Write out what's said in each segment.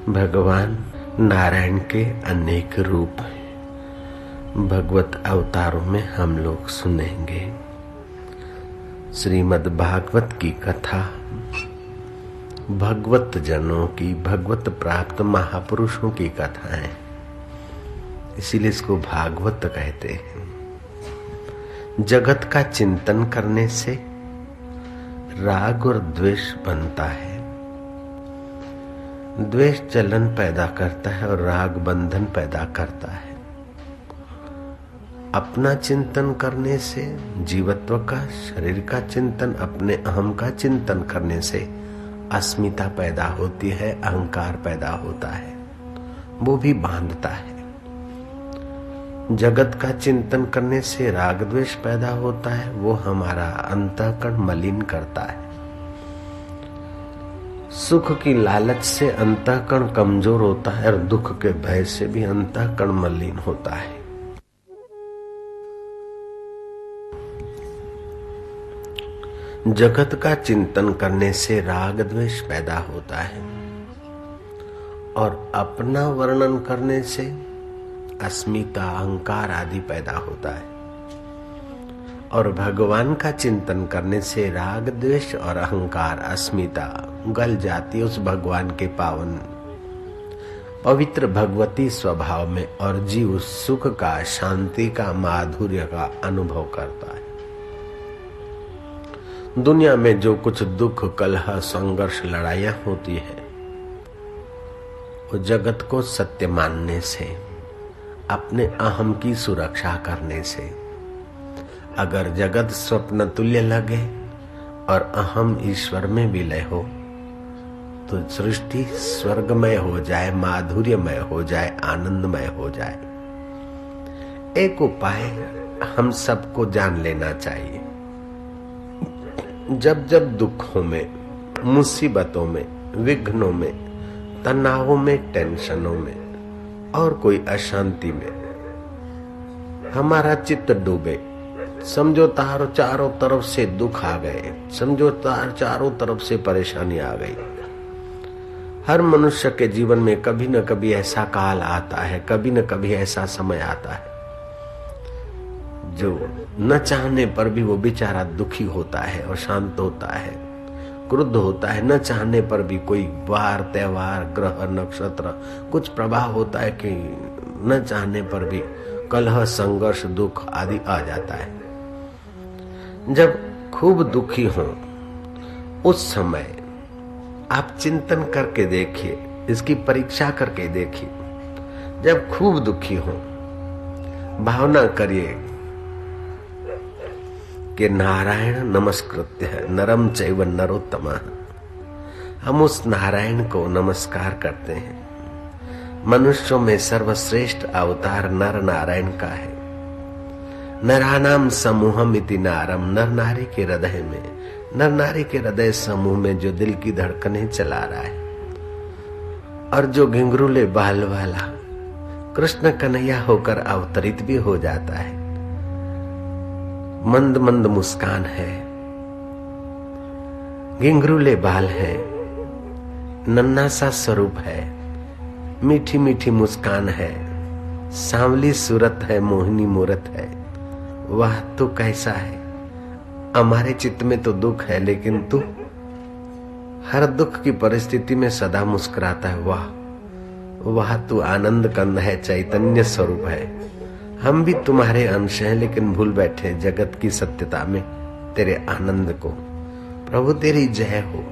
भगवान नारायण के अनेक रूप हैं। भगवत अवतारों में हम लोग सुनेंगे। श्रीमद् भागवत की कथा भगवत जनों की, भगवत प्राप्त महापुरुषों की कथा है, इसीलिए इसको भागवत कहते हैं। जगत का चिंतन करने से राग और द्वेष बनता है। द्वेष जलन पैदा करता है और राग बंधन पैदा करता है। अपना चिंतन करने से, जीवत्व का, शरीर का चिंतन, अपने अहम का चिंतन करने से अस्मिता पैदा होती है, अहंकार पैदा होता है, वो भी बांधता है। जगत का चिंतन करने से राग द्वेष पैदा होता है, वो हमारा अंतःकरण मलिन करता है। सुख की लालच से अंतःकरण कमजोर होता है और दुख के भय से भी अंतःकरण मलिन होता है। जगत का चिंतन करने से राग द्वेष पैदा होता है और अपना वर्णन करने से अस्मिता, अहंकार आदि पैदा होता है। और भगवान का चिंतन करने से राग द्वेष और अहंकार, अस्मिता गल जाती है उस भगवान के पावन पवित्र भगवती स्वभाव में और जीव सुख का, शांति का, माधुर्य का अनुभव करता है। दुनिया में जो कुछ दुख, कलह, संघर्ष, लड़ाइयां होती है, वो जगत को सत्य मानने से, अपने अहम की सुरक्षा करने से। अगर जगत स्वप्न तुल्य लगे और अहम ईश्वर में विलय हो तो सृष्टि स्वर्गमय हो जाए, माधुर्यमय हो जाए, आनंदमय हो जाए। एक उपाय हम सबको जान लेना चाहिए। जब जब दुखों में, मुसीबतों में, विघ्नों में, तनावों में, टेंशनों में और कोई अशांति में हमारा चित्त डूबे, समझो तार चारों तरफ से दुख आ गए, समझो तार चारों तरफ से परेशानी आ गई। हर मनुष्य के जीवन में कभी न कभी ऐसा काल आता है, कभी न कभी ऐसा समय आता है जो न चाहने पर भी वो बेचारा दुखी होता है और शांत होता है, क्रुद्ध होता है। न चाहने पर भी कोई वार, त्योहार, ग्रह, नक्षत्र कुछ प्रभाव होता है कि न चाहने पर भी कलह, संघर्ष, दुख आदि आ जाता है। जब खूब दुखी हो उस समय आप चिंतन करके देखिए, इसकी परीक्षा करके देखिए। जब खूब दुखी हो, भावना करिए कि नारायण नमस्कृत्य है नरम चैव नरोत्तमः। हम उस नारायण को नमस्कार करते हैं। मनुष्यों में सर्वश्रेष्ठ अवतार नर नारायण का है। नरानाम समूहम इति नारम, नर नारी के हृदय में, नर नारी के हृदय समूह में जो दिल की धड़कनें चला रहा है और जो घिंगरूले बाल वाला कृष्ण कन्हैया होकर अवतरित भी हो जाता है। मंद मंद मुस्कान है, घिंगरूले बाल है, नन्हा सा स्वरूप है, मीठी मीठी मुस्कान है, सांवली सूरत है, मोहिनी मूरत है। वाह तू कैसा है। हमारे चित्त में तो दुख है, लेकिन तू हर दुख की परिस्थिति में सदा मुस्कुराता है। वाह वाह तू आनंद कंद है, चैतन्य स्वरूप है। हम भी तुम्हारे अंश हैं, लेकिन भूल बैठे जगत की सत्यता में तेरे आनंद को। प्रभु तेरी जय हो,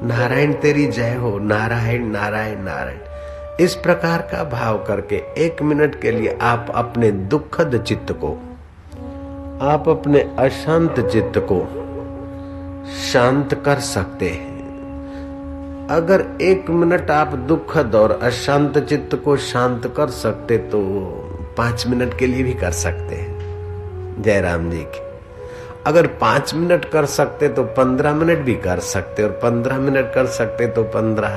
नारायण तेरी जय हो, नारायण नारायण नारायण। इस प्रकार का भाव करके 1 मिनट के लिए आप अपने दुखद चित्त को, आप अपने अशांत चित्त को शांत कर सकते हैं। अगर 1 मिनट आप दुखद और अशांत चित्त को शांत कर सकते तो 5 मिनट के लिए भी कर सकते हैं। जय राम जी की। अगर 5 मिनट कर सकते तो 15 मिनट भी कर सकते, और 15 मिनट कर सकते तो 15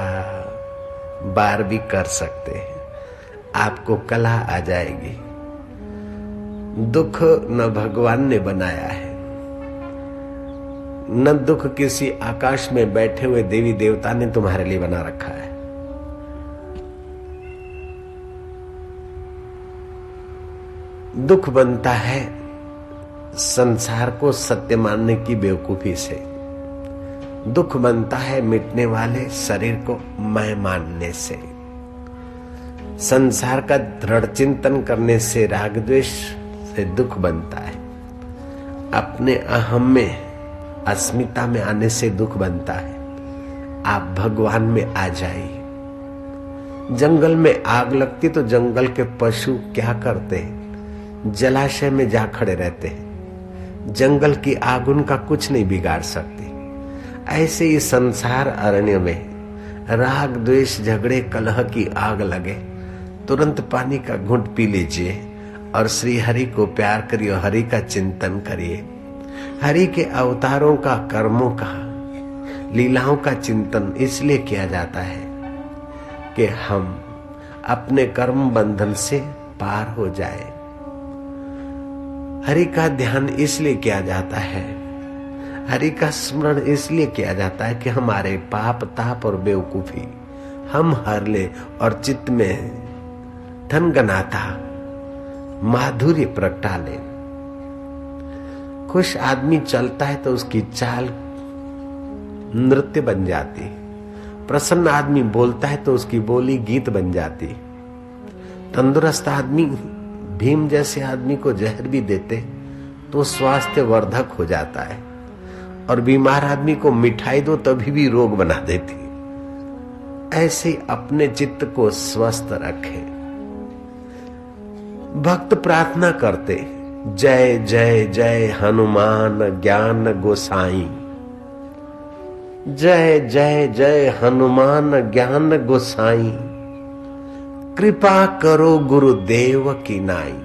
बार भी कर सकते हैं। आपको कला आ जाएगी। दुख न भगवान ने बनाया है, न दुख किसी आकाश में बैठे हुए देवी देवता ने तुम्हारे लिए बना रखा है। दुख बनता है संसार को सत्य मानने की बेवकूफी से। दुख बनता है मिटने वाले शरीर को मैं मानने से। संसार का दृढ़ चिंतन करने से, राग द्वेष से दुख बनता है। अपने अहम में, अस्मिता में आने से दुख बनता है। आप भगवान में आ जाइए। जंगल में आग लगती तो जंगल के पशु क्या करते हैं? जलाशय में जा खड़े रहते हैं। जंगल की आग उनका कुछ नहीं बिगाड़ सकती। ऐसे ही संसार अरण्य में राग द्वेष झगड़े कलह की आग लगे, तुरंत पानी का घूंट पी लीजिए और श्री हरि को प्यार करिए, हरि का चिंतन करिए। हरि के अवतारों का, कर्मों का, लीलाओं का चिंतन इसलिए किया जाता है कि हम अपने कर्म बंधन से पार हो जाए। हरि का ध्यान इसलिए किया जाता है, हरि का स्मरण इसलिए किया जाता है कि हमारे पाप, ताप और बेवकूफी हम हर ले और चित्त में थनगनाता माधुर्य प्रगटा ले। खुश आदमी चलता है तो उसकी चाल नृत्य बन जाती। प्रसन्न आदमी बोलता है तो उसकी बोली गीत बन जाती। तंदुरुस्त आदमी भीम जैसे आदमी को जहर भी देते तो स्वास्थ्य वर्धक हो जाता है, और बीमार आदमी को मिठाई दो तभी भी रोग बना देती। ऐसे अपने चित्त को स्वस्थ रखें। भक्त प्रार्थना करते, जय जय जय हनुमान ज्ञान गोसाई, जय जय जय हनुमान ज्ञान गोसाई, कृपा करो गुरुदेव की नाई।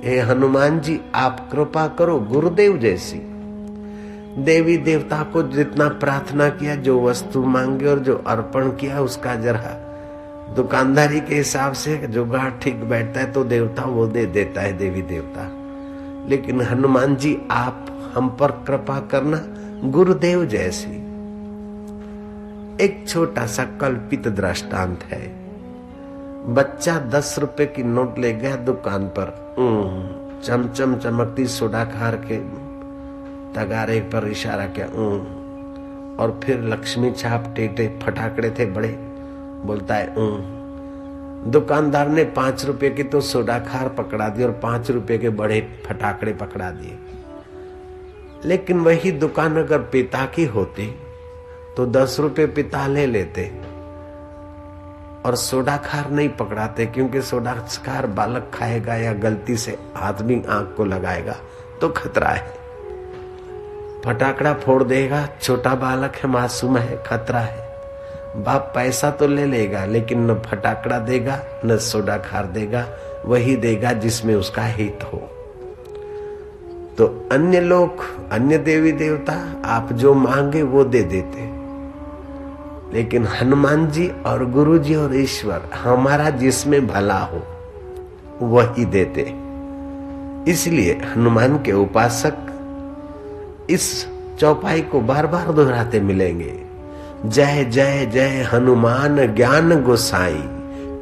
हे हनुमान जी, आप कृपा करो गुरुदेव जैसी। देवी देवता को जितना प्रार्थना किया, जो वस्तु मांगे और जो अर्पण किया, उसका जरा दुकानदारी के हिसाब से जुगाड़ ठीक बैठता है तो देवता वो दे देता है, देवी देवता। लेकिन हनुमान जी, आप हम पर कृपा करना गुरुदेव जैसी। एक छोटा सा कल्पित दृष्टांत है। बच्चा 10 रुपए की नोट ले गया दुकान पर, चमचम चमकती सोडा खार के तगारे पर इशारा किया, और फिर लक्ष्मी छाप टेटे फटाकड़े थे बड़े, बोलता है दुकानदार ने 5 रुपए की तो सोडा खार पकड़ा दी और 5 रुपए के बड़े फटाकड़े पकड़ा दिए। लेकिन वही दुकान अगर पिता की होती तो 10 रुपए पिता ले लेते और सोडा खार नहीं पकड़ाते, क्योंकि सोडा खार बालक खाएगा या गलती से आदमी आंख को लगाएगा तो खतरा है। फटाकड़ा फोड़ देगा, छोटा बालक है, मासूम है, खतरा है। बाप पैसा तो ले लेगा लेकिन न फटाकड़ा देगा न सोडा खार देगा, वही देगा जिसमें उसका हित हो। तो अन्य लोग, अन्य देवी देवता आप जो मांगे वो दे देते, लेकिन हनुमान जी और गुरु जी और ईश्वर हमारा जिसमें भला हो वही देते। इसलिए हनुमान के उपासक इस चौपाई को बार बार दोहराते मिलेंगे, जय जय जय हनुमान ज्ञान गोसाई,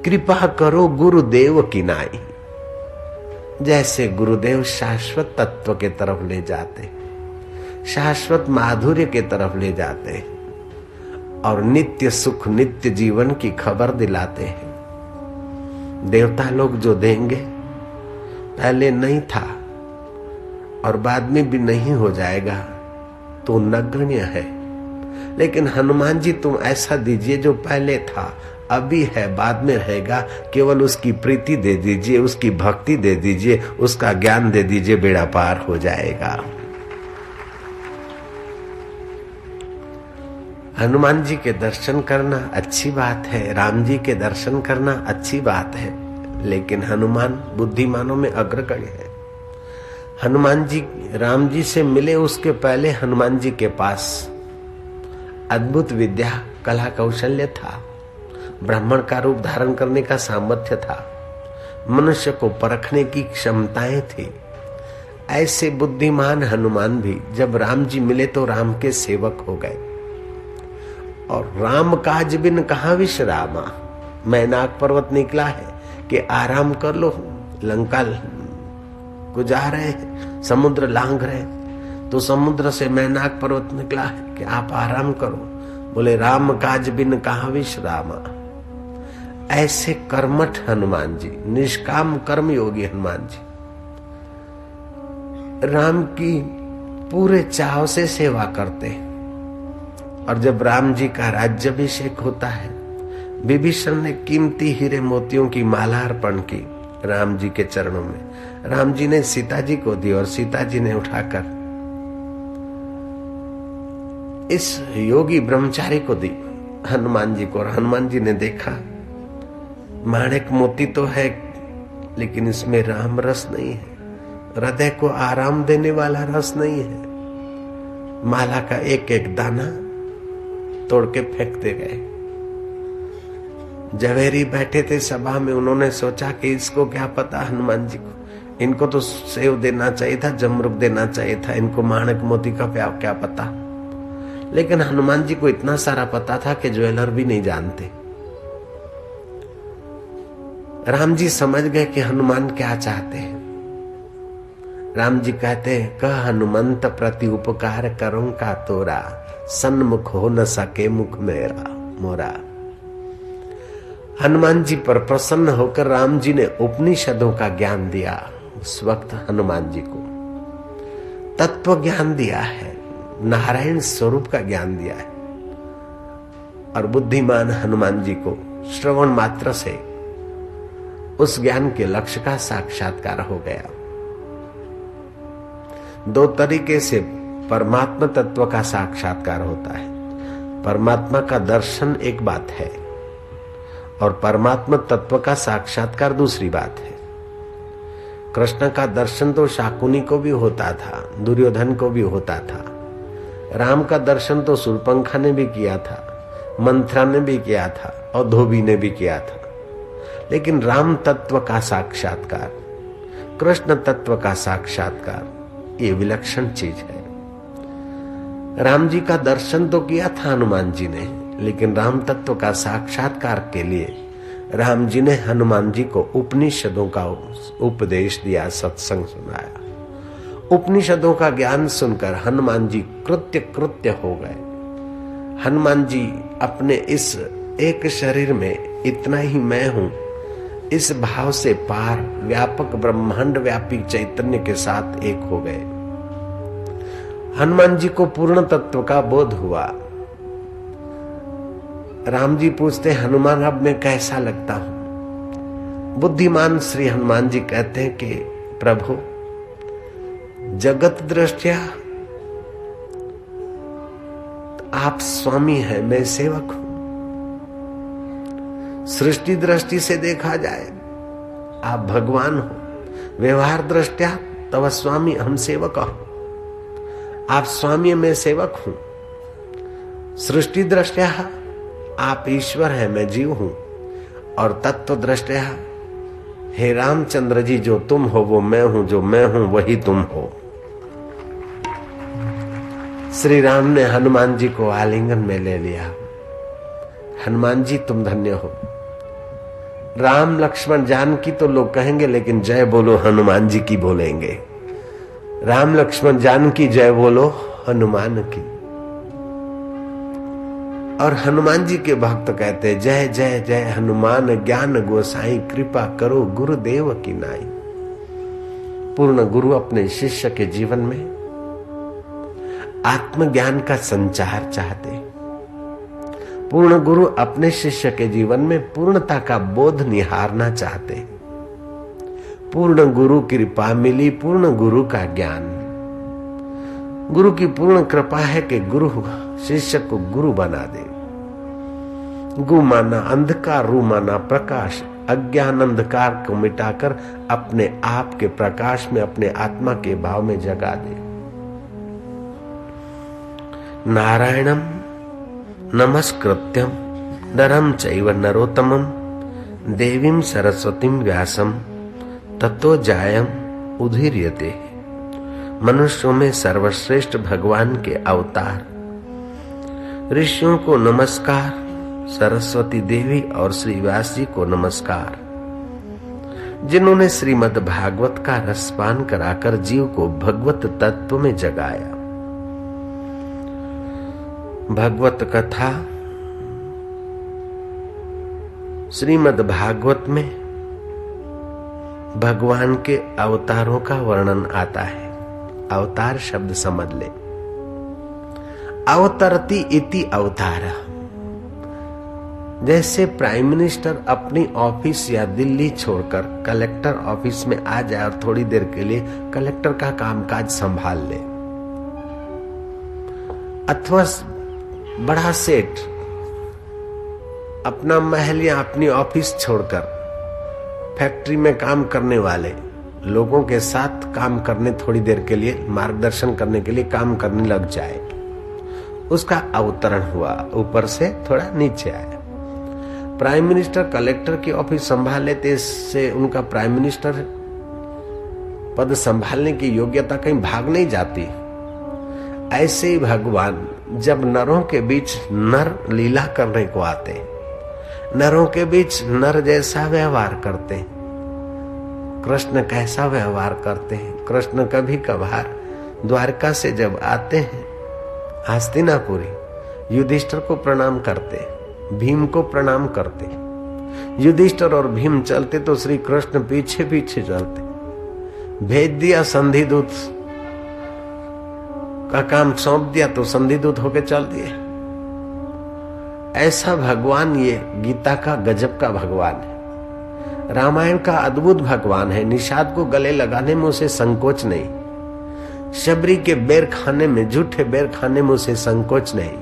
कृपा करो गुरुदेव की नाई। जैसे गुरुदेव शाश्वत तत्व के तरफ ले जाते, शाश्वत माधुर्य के तरफ ले जाते और नित्य सुख, नित्य जीवन की खबर दिलाते हैं। देवता लोग जो देंगे, पहले नहीं था और बाद में भी नहीं हो जाएगा तो नगण्य है। लेकिन हनुमान जी, तुम ऐसा दीजिए जो पहले था, अभी है, बाद में रहेगा। केवल उसकी प्रीति दे दीजिए, उसकी भक्ति दे दीजिए, उसका ज्ञान दे दीजिए, बेड़ा पार हो जाएगा। हनुमान जी के दर्शन करना अच्छी बात है, राम जी के दर्शन करना अच्छी बात है, लेकिन हनुमान बुद्धिमानों में अग्रगण्य है। हनुमान जी राम जी से मिले उसके पहले हनुमान जी के पास अद्भुत विद्या, कला, कौशल्य था, ब्राह्मण का रूप धारण करने का सामर्थ्य था, मनुष्य को परखने की क्षमताएं थी। ऐसे बुद्धिमान हनुमान भी जब राम जी मिले तो राम के सेवक हो गए। और राम काज बिन कहाँ विश्रामा, मैनाक पर्वत निकला है कि आराम कर लो, लंका गुजार रहे हैं, समुद्र लांघ रहे, तो समुद्र से मैनाक पर्वत निकला है कि आप आराम करो। बोले राम काज बिन कहाँ विश्रामा। ऐसे कर्मठ हनुमान जी, निष्काम कर्म योगी हनुमान जी राम की पूरे चाव से सेवा करते हैं। और जब राम जी का राज्याभिषेक होता है, विभीषण ने कीमती हीरे मोतियों की माला अर्पण की राम जी के चरणों में। राम जी ने सीता जी को दी और सीता जी ने उठाकर इस योगी ब्रह्मचारी को दी हनुमान जी को। और हनुमान जी ने देखा माणिक मोती तो है लेकिन इसमें राम रस नहीं है, हृदय को आराम देने वाला रस नहीं है। माला का एक एक दाना तोड़ के फेंकते गए। जवेरी बैठे थे सभा में, उन्होंने सोचा कि इसको क्या पता हनुमान जी को, इनको तो सेव देना चाहिए था, जमरुक देना चाहिए था, इनको माणिक मोती का क्या पता। लेकिन हनुमान जी को इतना सारा पता था कि ज्वेलर भी नहीं जानते। राम जी समझ गए कि हनुमान क्या चाहते हैं। राम जी कहते हैं कह हनुमंत प्रति उपकार करूं का तोरा, सन्मुख हो न सके मुख मेरा मोरा। हनुमान जी पर प्रसन्न होकर राम जी ने उपनिषदों का ज्ञान दिया। उस वक्त हनुमान जी को तत्व ज्ञान दिया है, नारायण स्वरूप का ज्ञान दिया है। और बुद्धिमान हनुमान जी को श्रवण मात्र से उस ज्ञान के लक्ष्य का साक्षात्कार हो गया। दो तरीके से परमात्मा तत्व का साक्षात्कार होता है। परमात्मा का दर्शन एक बात है और परमात्मा तत्व का साक्षात्कार दूसरी बात है। कृष्ण का दर्शन तो शाकुनी को भी होता था, दुर्योधन को भी होता था। राम का दर्शन तो शूर्पणखा ने भी किया था, मंथरा ने भी किया था और धोबी ने भी किया था। लेकिन राम तत्व का साक्षात्कार, कृष्ण तत्व का साक्षात्कार, ये विलक्षण चीज है। राम जी का दर्शन तो किया था हनुमान जी ने, लेकिन राम तत्व का साक्षात्कार के लिए राम जी ने हनुमान जी को उपनिषदों का उपदेश दिया, सत्संग सुनाया। उपनिषदों का ज्ञान सुनकर हनुमान जी कृत्य हो गए। हनुमान जी अपने इस एक शरीर में इतना ही मैं हूं, इस भाव से पार व्यापक ब्रह्मांड व्यापी चैतन्य के साथ एक हो गए। हनुमान जी को पूर्ण तत्व का बोध हुआ। राम जी पूछते हनुमान अब मैं कैसा लगता हूं? बुद्धिमान श्री हनुमान जी कहते हैं कि प्रभु जगत दृष्टिया आप स्वामी हैं, मैं सेवक हूं। सृष्टि दृष्टि से देखा जाए आप भगवान हो, व्यवहार दृष्टिया तब स्वामी हम सेवक हो। आप स्वामी मैं सेवक हूं। सृष्टि दृष्टिया आप ईश्वर है, मैं जीव हूं। और तत्व दृष्टिया हे रामचंद्र जी जो तुम हो वो मैं हूं, जो मैं हूं वही तुम हो। श्री राम ने हनुमान जी को आलिंगन में ले लिया। हनुमान जी तुम धन्य हो। राम लक्ष्मण जानकी तो लोग कहेंगे, लेकिन जय बोलो हनुमान जी की बोलेंगे। राम लक्ष्मण जानकी जय बोलो हनुमान की। और हनुमान जी के भक्त कहते जय जय जय हनुमान ज्ञान गोसाई, कृपा करो गुरुदेव की नाई। पूर्ण गुरु अपने शिष्य के जीवन में आत्मज्ञान का संचार चाहते। पूर्ण गुरु अपने शिष्य के जीवन में पूर्णता का बोध निहारना चाहते। पूर्ण गुरु की कृपा मिली, पूर्ण गुरु का ज्ञान। गुरु की पूर्ण कृपा है कि गुरु शिष्य को गुरु बना दे। गु माना अंधकार, रू माना प्रकाश। अज्ञान अंधकार को मिटाकर अपने आप के प्रकाश में अपने आत्मा के भाव में जगा दे। नारायणम नमस्कृत्यम नरं चैव नरोत्तमं देवीं सरस्वतीं व्यासं ततो जायं उदीर्यते। मनुष्यों में सर्वश्रेष्ठ भगवान के अवतार। ऋषियों को नमस्कार, सरस्वती देवी और श्री व्यास जी को नमस्कार। जिन्होंने श्रीमद् भागवत का रसपान कराकर जीव को भगवत तत्व में जगाया। भगवत कथा श्रीमद् भागवत में भगवान के अवतारों का वर्णन आता है। अवतार शब्द समझ ले। अवतरती इति अवतार। जैसे प्राइम मिनिस्टर अपनी ऑफिस या दिल्ली छोड़कर कलेक्टर ऑफिस में आ जाए और थोड़ी देर के लिए कलेक्टर का कामकाज संभाल ले, अथवा बड़ा सेठ अपना महल या अपनी ऑफिस छोड़कर फैक्ट्री में काम करने वाले लोगों के साथ काम करने, थोड़ी देर के लिए मार्गदर्शन करने के लिए काम करने लग जाए, उसका अवतरण हुआ, ऊपर से थोड़ा नीचे आया। प्राइम मिनिस्टर कलेक्टर की ऑफिस संभाल लेते, इससे उनका प्राइम मिनिस्टर पद संभालने की योग्यता कहीं भाग नहीं जाती। ऐसे ही भगवान जब नरों के बीच नर लीला करने को आते, नरों के बीच नर जैसा व्यवहार करते हैं। कृष्ण कैसा व्यवहार करते हैं? कृष्ण कभी कभार द्वारका से जब आते हैं हस्तिनापुरी, युधिष्ठिर को प्रणाम करते, भीम को प्रणाम करते। युधिष्ठिर और भीम चलते तो श्री कृष्ण पीछे पीछे चलते। भेज दिया संधि दूत का काम सौंप दिया तो संधि दूत होके चल दिए। ऐसा भगवान ये गीता का गजब का भगवान है, रामायण का अद्भुत भगवान है। निषाद को गले लगाने में उसे संकोच नहीं, शबरी के बेर खाने में, झूठे बेर खाने में उसे संकोच नहीं,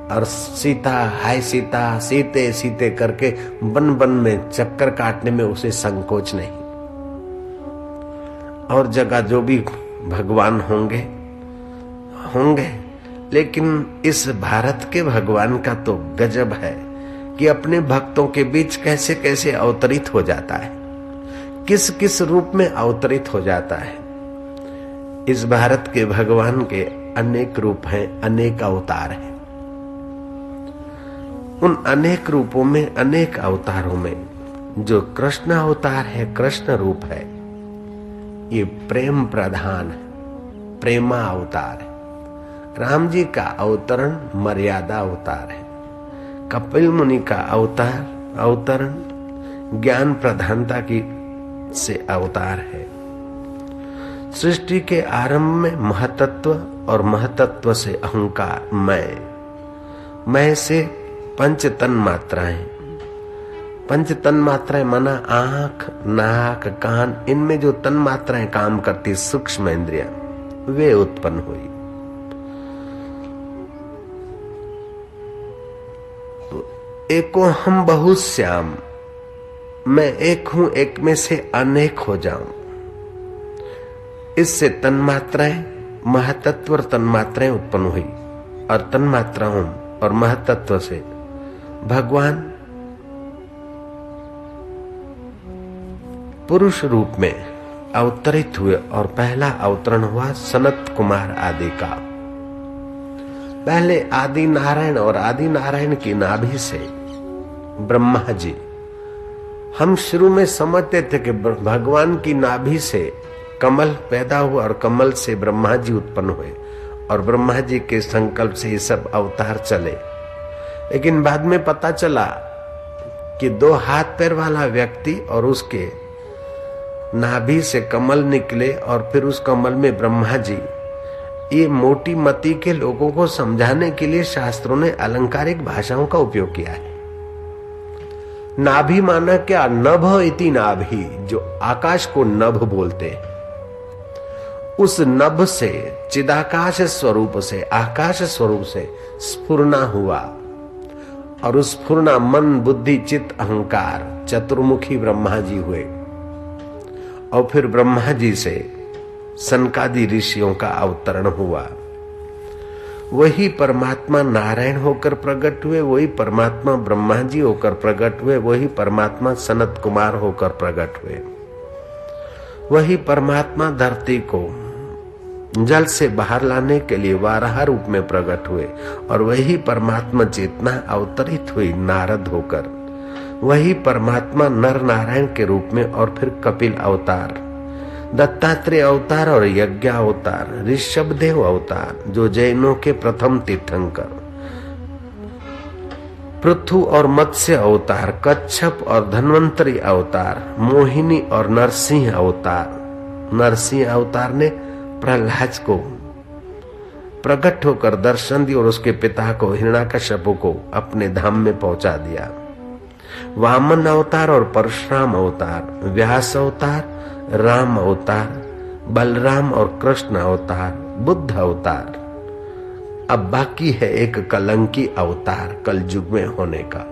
और सीता हाय सीता सीते सीते करके बन बन में चक्कर काटने में उसे संकोच नहीं। और जगह जो भी भगवान होंगे होंगे, लेकिन इस भारत के भगवान का तो गजब है कि अपने भक्तों के बीच कैसे कैसे अवतरित हो जाता है, किस किस रूप में अवतरित हो जाता है। इस भारत के भगवान के अनेक रूप हैं, अनेक अवतार हैं। उन अनेक रूपों में, अनेक अवतारों में जो कृष्ण अवतार है, कृष्ण रूप है, ये प्रेम प्रधान है, प्रेमा अवतार है। राम जी का अवतरण मर्यादा अवतार है। कपिल मुनि का अवतरण ज्ञान प्रधानता की से अवतार है। सृष्टि के आरंभ में महतत्व और महतत्व से अहंकार, मैं से पंच तन मात्राएं, पंच तन मात्राएं माना आंख, नाक, कान, इनमें जो तन मात्राएं काम करती सूक्ष्म इंद्रियां, वे उत्पन्न हुई। एको हम बहुश्याम, मैं एक हूं, एक में से अनेक हो जाऊं। इससे तन्मात्राएं, महतत्व और तन्मात्राएं उत्पन्न हुई, और तन्मात्राओं और महतत्व से भगवान पुरुष रूप में अवतरित हुए। और पहला अवतरण हुआ सनत कुमार आदि का। पहले आदि नारायण और आदि नारायण की नाभि से ब्रह्मा जी, हम शुरू में समझते थे कि भगवान की नाभि से कमल पैदा हुआ और कमल से ब्रह्मा जी उत्पन्न हुए और ब्रह्मा जी के संकल्प से ये सब अवतार चले। लेकिन बाद में पता चला कि 2 हाथ पैर वाला व्यक्ति और उसके नाभि से कमल निकले और फिर उस कमल में ब्रह्मा जी, ये मोटी मति के लोगों को समझाने के लिए शास्त्रों ने अलंकारिक भाषाओं का उपयोग किया है। नाभि माना क्या? नभ इति नाभि, जो आकाश को नभ बोलते हैं। उस नभ से, चिदाकाश स्वरूप से, आकाश स्वरूप से स्फुरना हुआ और उस स्फुरना मन, बुद्धि, चित्त, अहंकार, चतुर्मुखी ब्रह्मा जी हुए। और फिर ब्रह्मा जी से सनकादि ऋषियों का अवतरण हुआ। वही परमात्मा नारायण होकर प्रकट हुए, वही परमात्मा ब्रह्मा जी होकर प्रकट हुए, वही परमात्मा सनत कुमार होकर प्रकट हुए। वही परमात्मा धरती को जल से बाहर लाने के लिए वाराह रूप में प्रकट हुए और वही परमात्मा चेतना अवतरित हुई नारद होकर। वही परमात्मा नर नारायण के रूप में और फिर कपिल अवतार, दत्तात्रेय अवतार और यज्ञ अवतार, ऋषभदेव अवतार जो जैनों के प्रथम तीर्थंकर, पृथु और मत्स्य अवतार, कच्छप और धन्वंतरी अवतार, मोहिनी और नरसिंह अवतार। नरसिंह अवतार ने प्रहलाद को प्रकट होकर दर्शन दी और उसके पिता को हिरण्याकश्यप को अपने धाम में पहुंचा दिया। वामन अवतार और परशुराम अवतार, व्यास अवतार, राम अवतार, बलराम और कृष्ण अवतार, बुद्ध अवतार। अब बाकी है एक कलंकी अवतार कलयुग में होने का।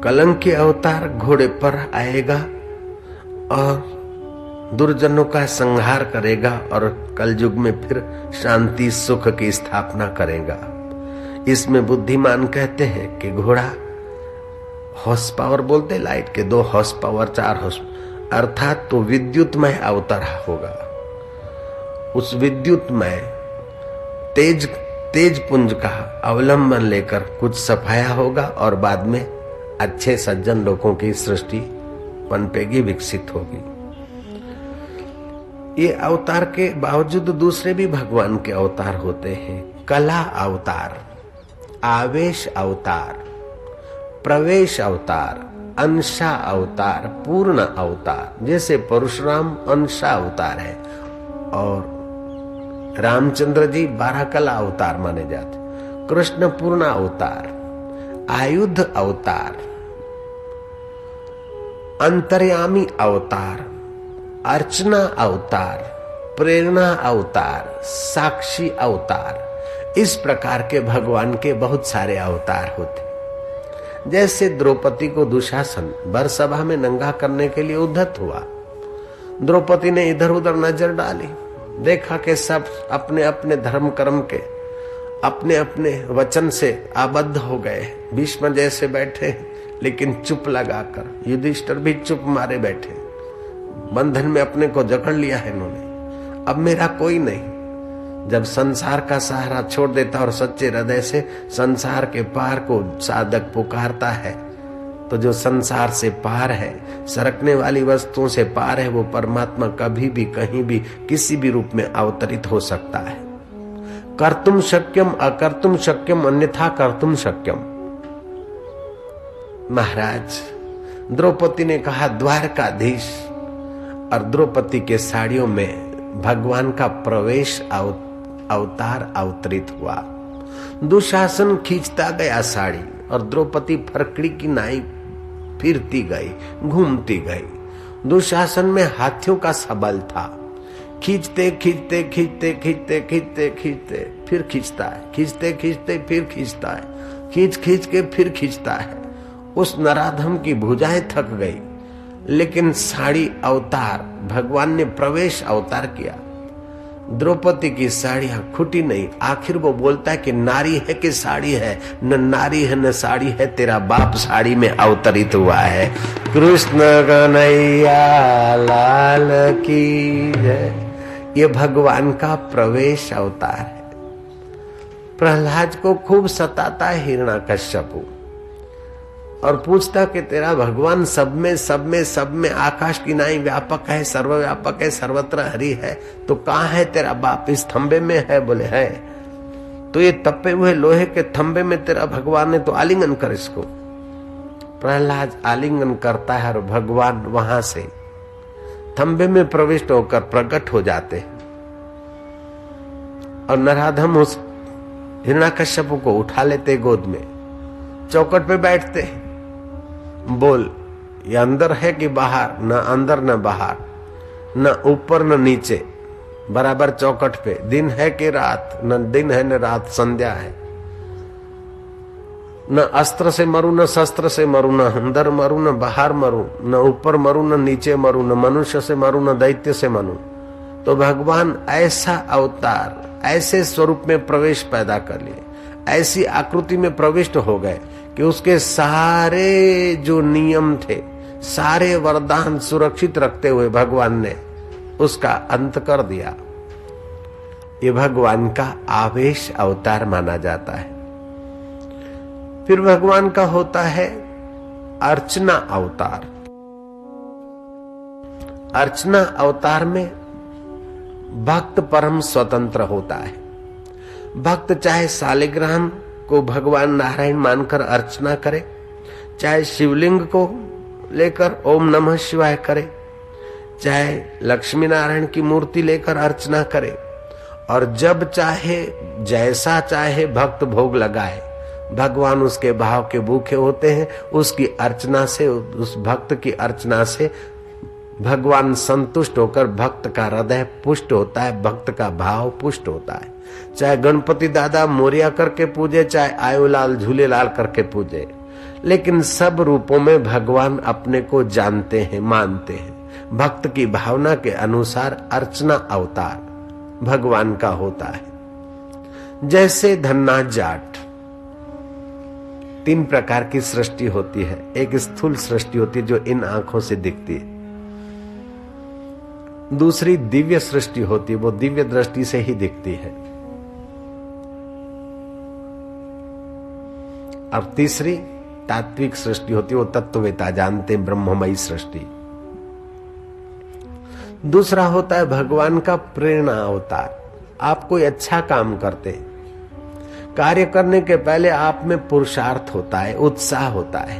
कलंकी अवतार घोड़े पर आएगा और दुर्जनों का संहार करेगा और कलयुग में फिर शांति सुख की स्थापना करेगा। इसमें बुद्धिमान कहते हैं कि घोड़ा हॉर्स पावर बोलते, लाइट के 2 हॉर्स पावर 4 हॉर्स, अर्थात तो विद्युतमय अवतार होगा। उस विद्युतमय तेज पुंज का अवलंबन लेकर कुछ सफाया होगा और बाद में अच्छे सज्जन लोगों की सृष्टि पनपेगी, विकसित होगी। ये अवतार के बावजूद दूसरे भी भगवान के अवतार होते हैं। कला अवतार, आवेश अवतार, प्रवेश अवतार, अंशा अवतार, पूर्ण अवतार। जैसे परशुराम अंशा अवतार है और रामचंद्र जी 12 कला अवतार माने जाते। कृष्ण पूर्ण अवतार, आयुध अवतार, अंतर्यामी अवतार, अर्चना अवतार, प्रेरणा अवतार, साक्षी अवतार। इस प्रकार के भगवान के बहुत सारे अवतार होते। जैसे द्रौपदी को दुशासन बर सभा में नंगा करने के लिए उद्धत हुआ। द्रौपदी ने इधर उधर नजर डाली, देखा कि सब अपने अपने धर्म कर्म के अपने अपने वचन से आबद्ध हो गए। भीष्म जैसे बैठे लेकिन चुप लगाकर, युधिष्ठिर भी चुप मारे बैठे, बंधन में अपने को जकड़ लिया है इन्होंने। अब मेरा कोई नहीं। जब संसार का सहारा छोड़ देता और सच्चे हृदय से संसार के पार को साधक पुकारता है, तो जो संसार से पार है, सरकने वाली वस्तुओं से पार है, वो परमात्मा कभी भी कहीं भी किसी भी रूप में अवतरित हो सकता है। कर्तुम शक्यम अकर्तुम शक्यम अन्यथा कर्तुम शक्यम। महाराज द्रौपदी ने कहा द्वारकाधीश, और द्रौपदी के साड़ियों में भगवान का प्रवेश अवतार अवतरित हुआ। दुशासन खींचता गया साड़ी और द्रौपदी फरकड़ी की नाई फिरती गई, घूमती गई। दुशासन में हाथियों का सबल था। खींचते खींचते खींचते खींचते खींचते खींचते फिर खींचता है, खींचते खींचते फिर खींचता है, खींच खींच के फिर खींचता है। उस नराधम की भुजाएं थक गई, लेकिन साड़ी अवतार भगवान ने प्रवेश अवतार किया। द्रौपदी की साड़ियां खुटी नहीं। आखिर वो बोलता है कि नारी है कि साड़ी है, न नारी है न साड़ी है, तेरा बाप साड़ी में अवतरित हुआ है। कृष्ण कन्हैया लाल की जय। ये भगवान का प्रवेश अवतार है। प्रहलाद को खूब सताता है हिरण्याकश्यप और पूछता कि तेरा भगवान सब में आकाश की नाई व्यापक है, सर्वव्यापक है, सर्वत्र हरि है, तो कहाँ है तेरा बाप? इस थंबे में है। बोले है। तो ये तपे हुए लोहे के थंबे में तेरा भगवान है, तो आलिंगन कर इसको। प्रहलाद आलिंगन करता है और भगवान वहां से थंबे में प्रविष्ट होकर प्रकट हो जाते हैं और नराधम उस हिरण्याकश्यप को उठा लेते गोद में, चौकट पे बैठते। बोल, ये अंदर है कि बाहर? न अंदर न बाहर, न ऊपर न नीचे, बराबर चौकट पे। दिन है कि रात? न दिन है न रात, संध्या है। न अस्त्र से मरू न शस्त्र से मरू, न अंदर मरू न बाहर मरू, न ऊपर मरू न नीचे मरू, न मनुष्य से मरू न दैत्य से मरू। तो भगवान ऐसा अवतार, ऐसे स्वरूप में प्रवेश पैदा कर लिए, ऐसी आकृति में प्रविष्ट हो गए कि उसके सारे जो नियम थे, सारे वरदान सुरक्षित रखते हुए भगवान ने उसका अंत कर दिया। ये भगवान का आवेश अवतार माना जाता है। फिर भगवान का होता है अर्चना अवतार। अर्चना अवतार में भक्त परम स्वतंत्र होता है। भक्त चाहे शालिग्राम को भगवान नारायण मानकर अर्चना करे, चाहे शिवलिंग को लेकर ओम नमः शिवाय करे, चाहे लक्ष्मी नारायण की मूर्ति लेकर अर्चना करे, और जब चाहे जैसा चाहे भक्त भोग लगाए, भगवान उसके भाव के भूखे होते हैं। उसकी अर्चना से, उस भक्त की अर्चना से भगवान संतुष्ट होकर भक्त का हृदय पुष्ट होता है, भक्त का भाव पुष्ट होता है। चाहे गणपति दादा मोरिया करके पूजे, चाहे आयोलाल झूलेलाल करके पूजे, लेकिन सब रूपों में भगवान अपने को जानते हैं, मानते हैं। भक्त की भावना के अनुसार अर्चना अवतार भगवान का होता है। जैसे धन्ना जाट, 3 प्रकार की सृष्टि होती है। एक स्थूल सृष्टि होती है जो इन आंखों से दिखती है, दूसरी दिव्य सृष्टि होती है, वो दिव्य दृष्टि से ही दिखती है, और तीसरी तात्विक सृष्टि होती है, वो तत्ववेता जानते हैं, ब्रह्ममयी सृष्टि। दूसरा होता है भगवान का प्रेरणा अवतार। आप कोई अच्छा काम करते हैं, कार्य करने के पहले आप में पुरुषार्थ होता है, उत्साह होता है,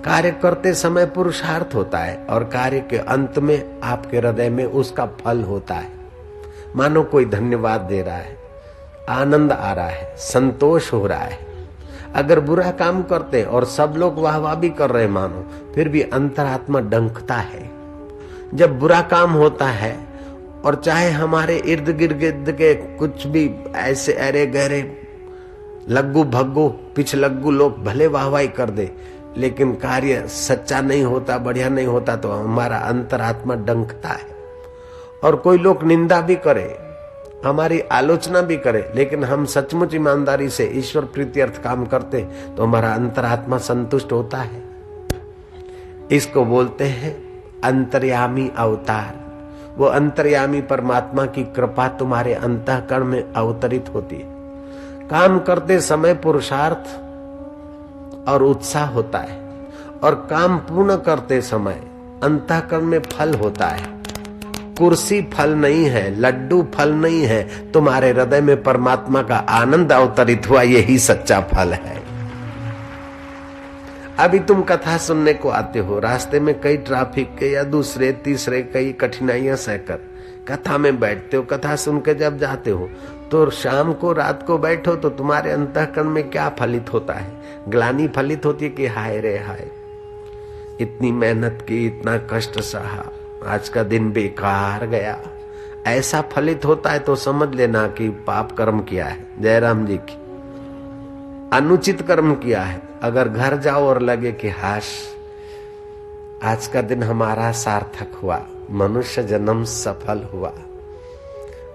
कार्य करते समय पुरुषार्थ होता है, और कार्य के अंत में आपके हृदय में उसका फल होता है। मानो कोई धन्यवाद दे रहा है, आनंद आ रहा है, संतोष हो रहा है। अगर बुरा काम करते और सब लोग वाहवाह भी कर रहे मानो, फिर भी अंतरात्मा डंकता है। जब बुरा काम होता है, और चाहे हमारे इर्द गिर्द के कुछ भी ऐसे अरे गहरे लग्गू भग्गू पिछलग्गू लोग भले वाहवाही कर दे, लेकिन कार्य सच्चा नहीं होता, बढ़िया नहीं होता, तो हमारा अंतरात्मा डंकता है। और कोई लोग निंदा भी करे, हमारी आलोचना भी करे, लेकिन हम सचमुच ईमानदारी से ईश्वर प्रीत्यर्थ काम करते, तो हमारा अंतरात्मा संतुष्ट होता है। इसको बोलते हैं अंतर्यामी अवतार। वो अंतर्यामी परमात्मा की कृपा तुम्हारे अंतःकरण में अवतरित होती है। काम करते समय पुरुषार्थ और उत्साह होता है, और काम पूर्ण करते समय अंतःकरण में फल होता है। कुर्सी फल नहीं है, लड्डू फल नहीं है, तुम्हारे हृदय में परमात्मा का आनंद अवतरित हुआ, यही सच्चा फल है। अभी तुम कथा सुनने को आते हो, रास्ते में कई ट्रैफिक के या दूसरे तीसरे कई कठिनाइयां सहकर कथा में बैठते हो। कथा सुन के जब जाते हो, तो शाम को रात को बैठो, तो तुम्हारे अंतःकरण में क्या फलित होता है? ग्लानि फलित होती है कि हाय रे हाय, इतनी मेहनत की, इतना कष्ट सहा, आज का दिन बेकार गया। ऐसा फलित होता है तो समझ लेना कि पाप कर्म किया है, जयराम जी की अनुचित कर्म किया है। अगर घर जाओ और लगे कि हाश, आज का दिन हमारा सार्थक हुआ, मनुष्य जन्म सफल हुआ,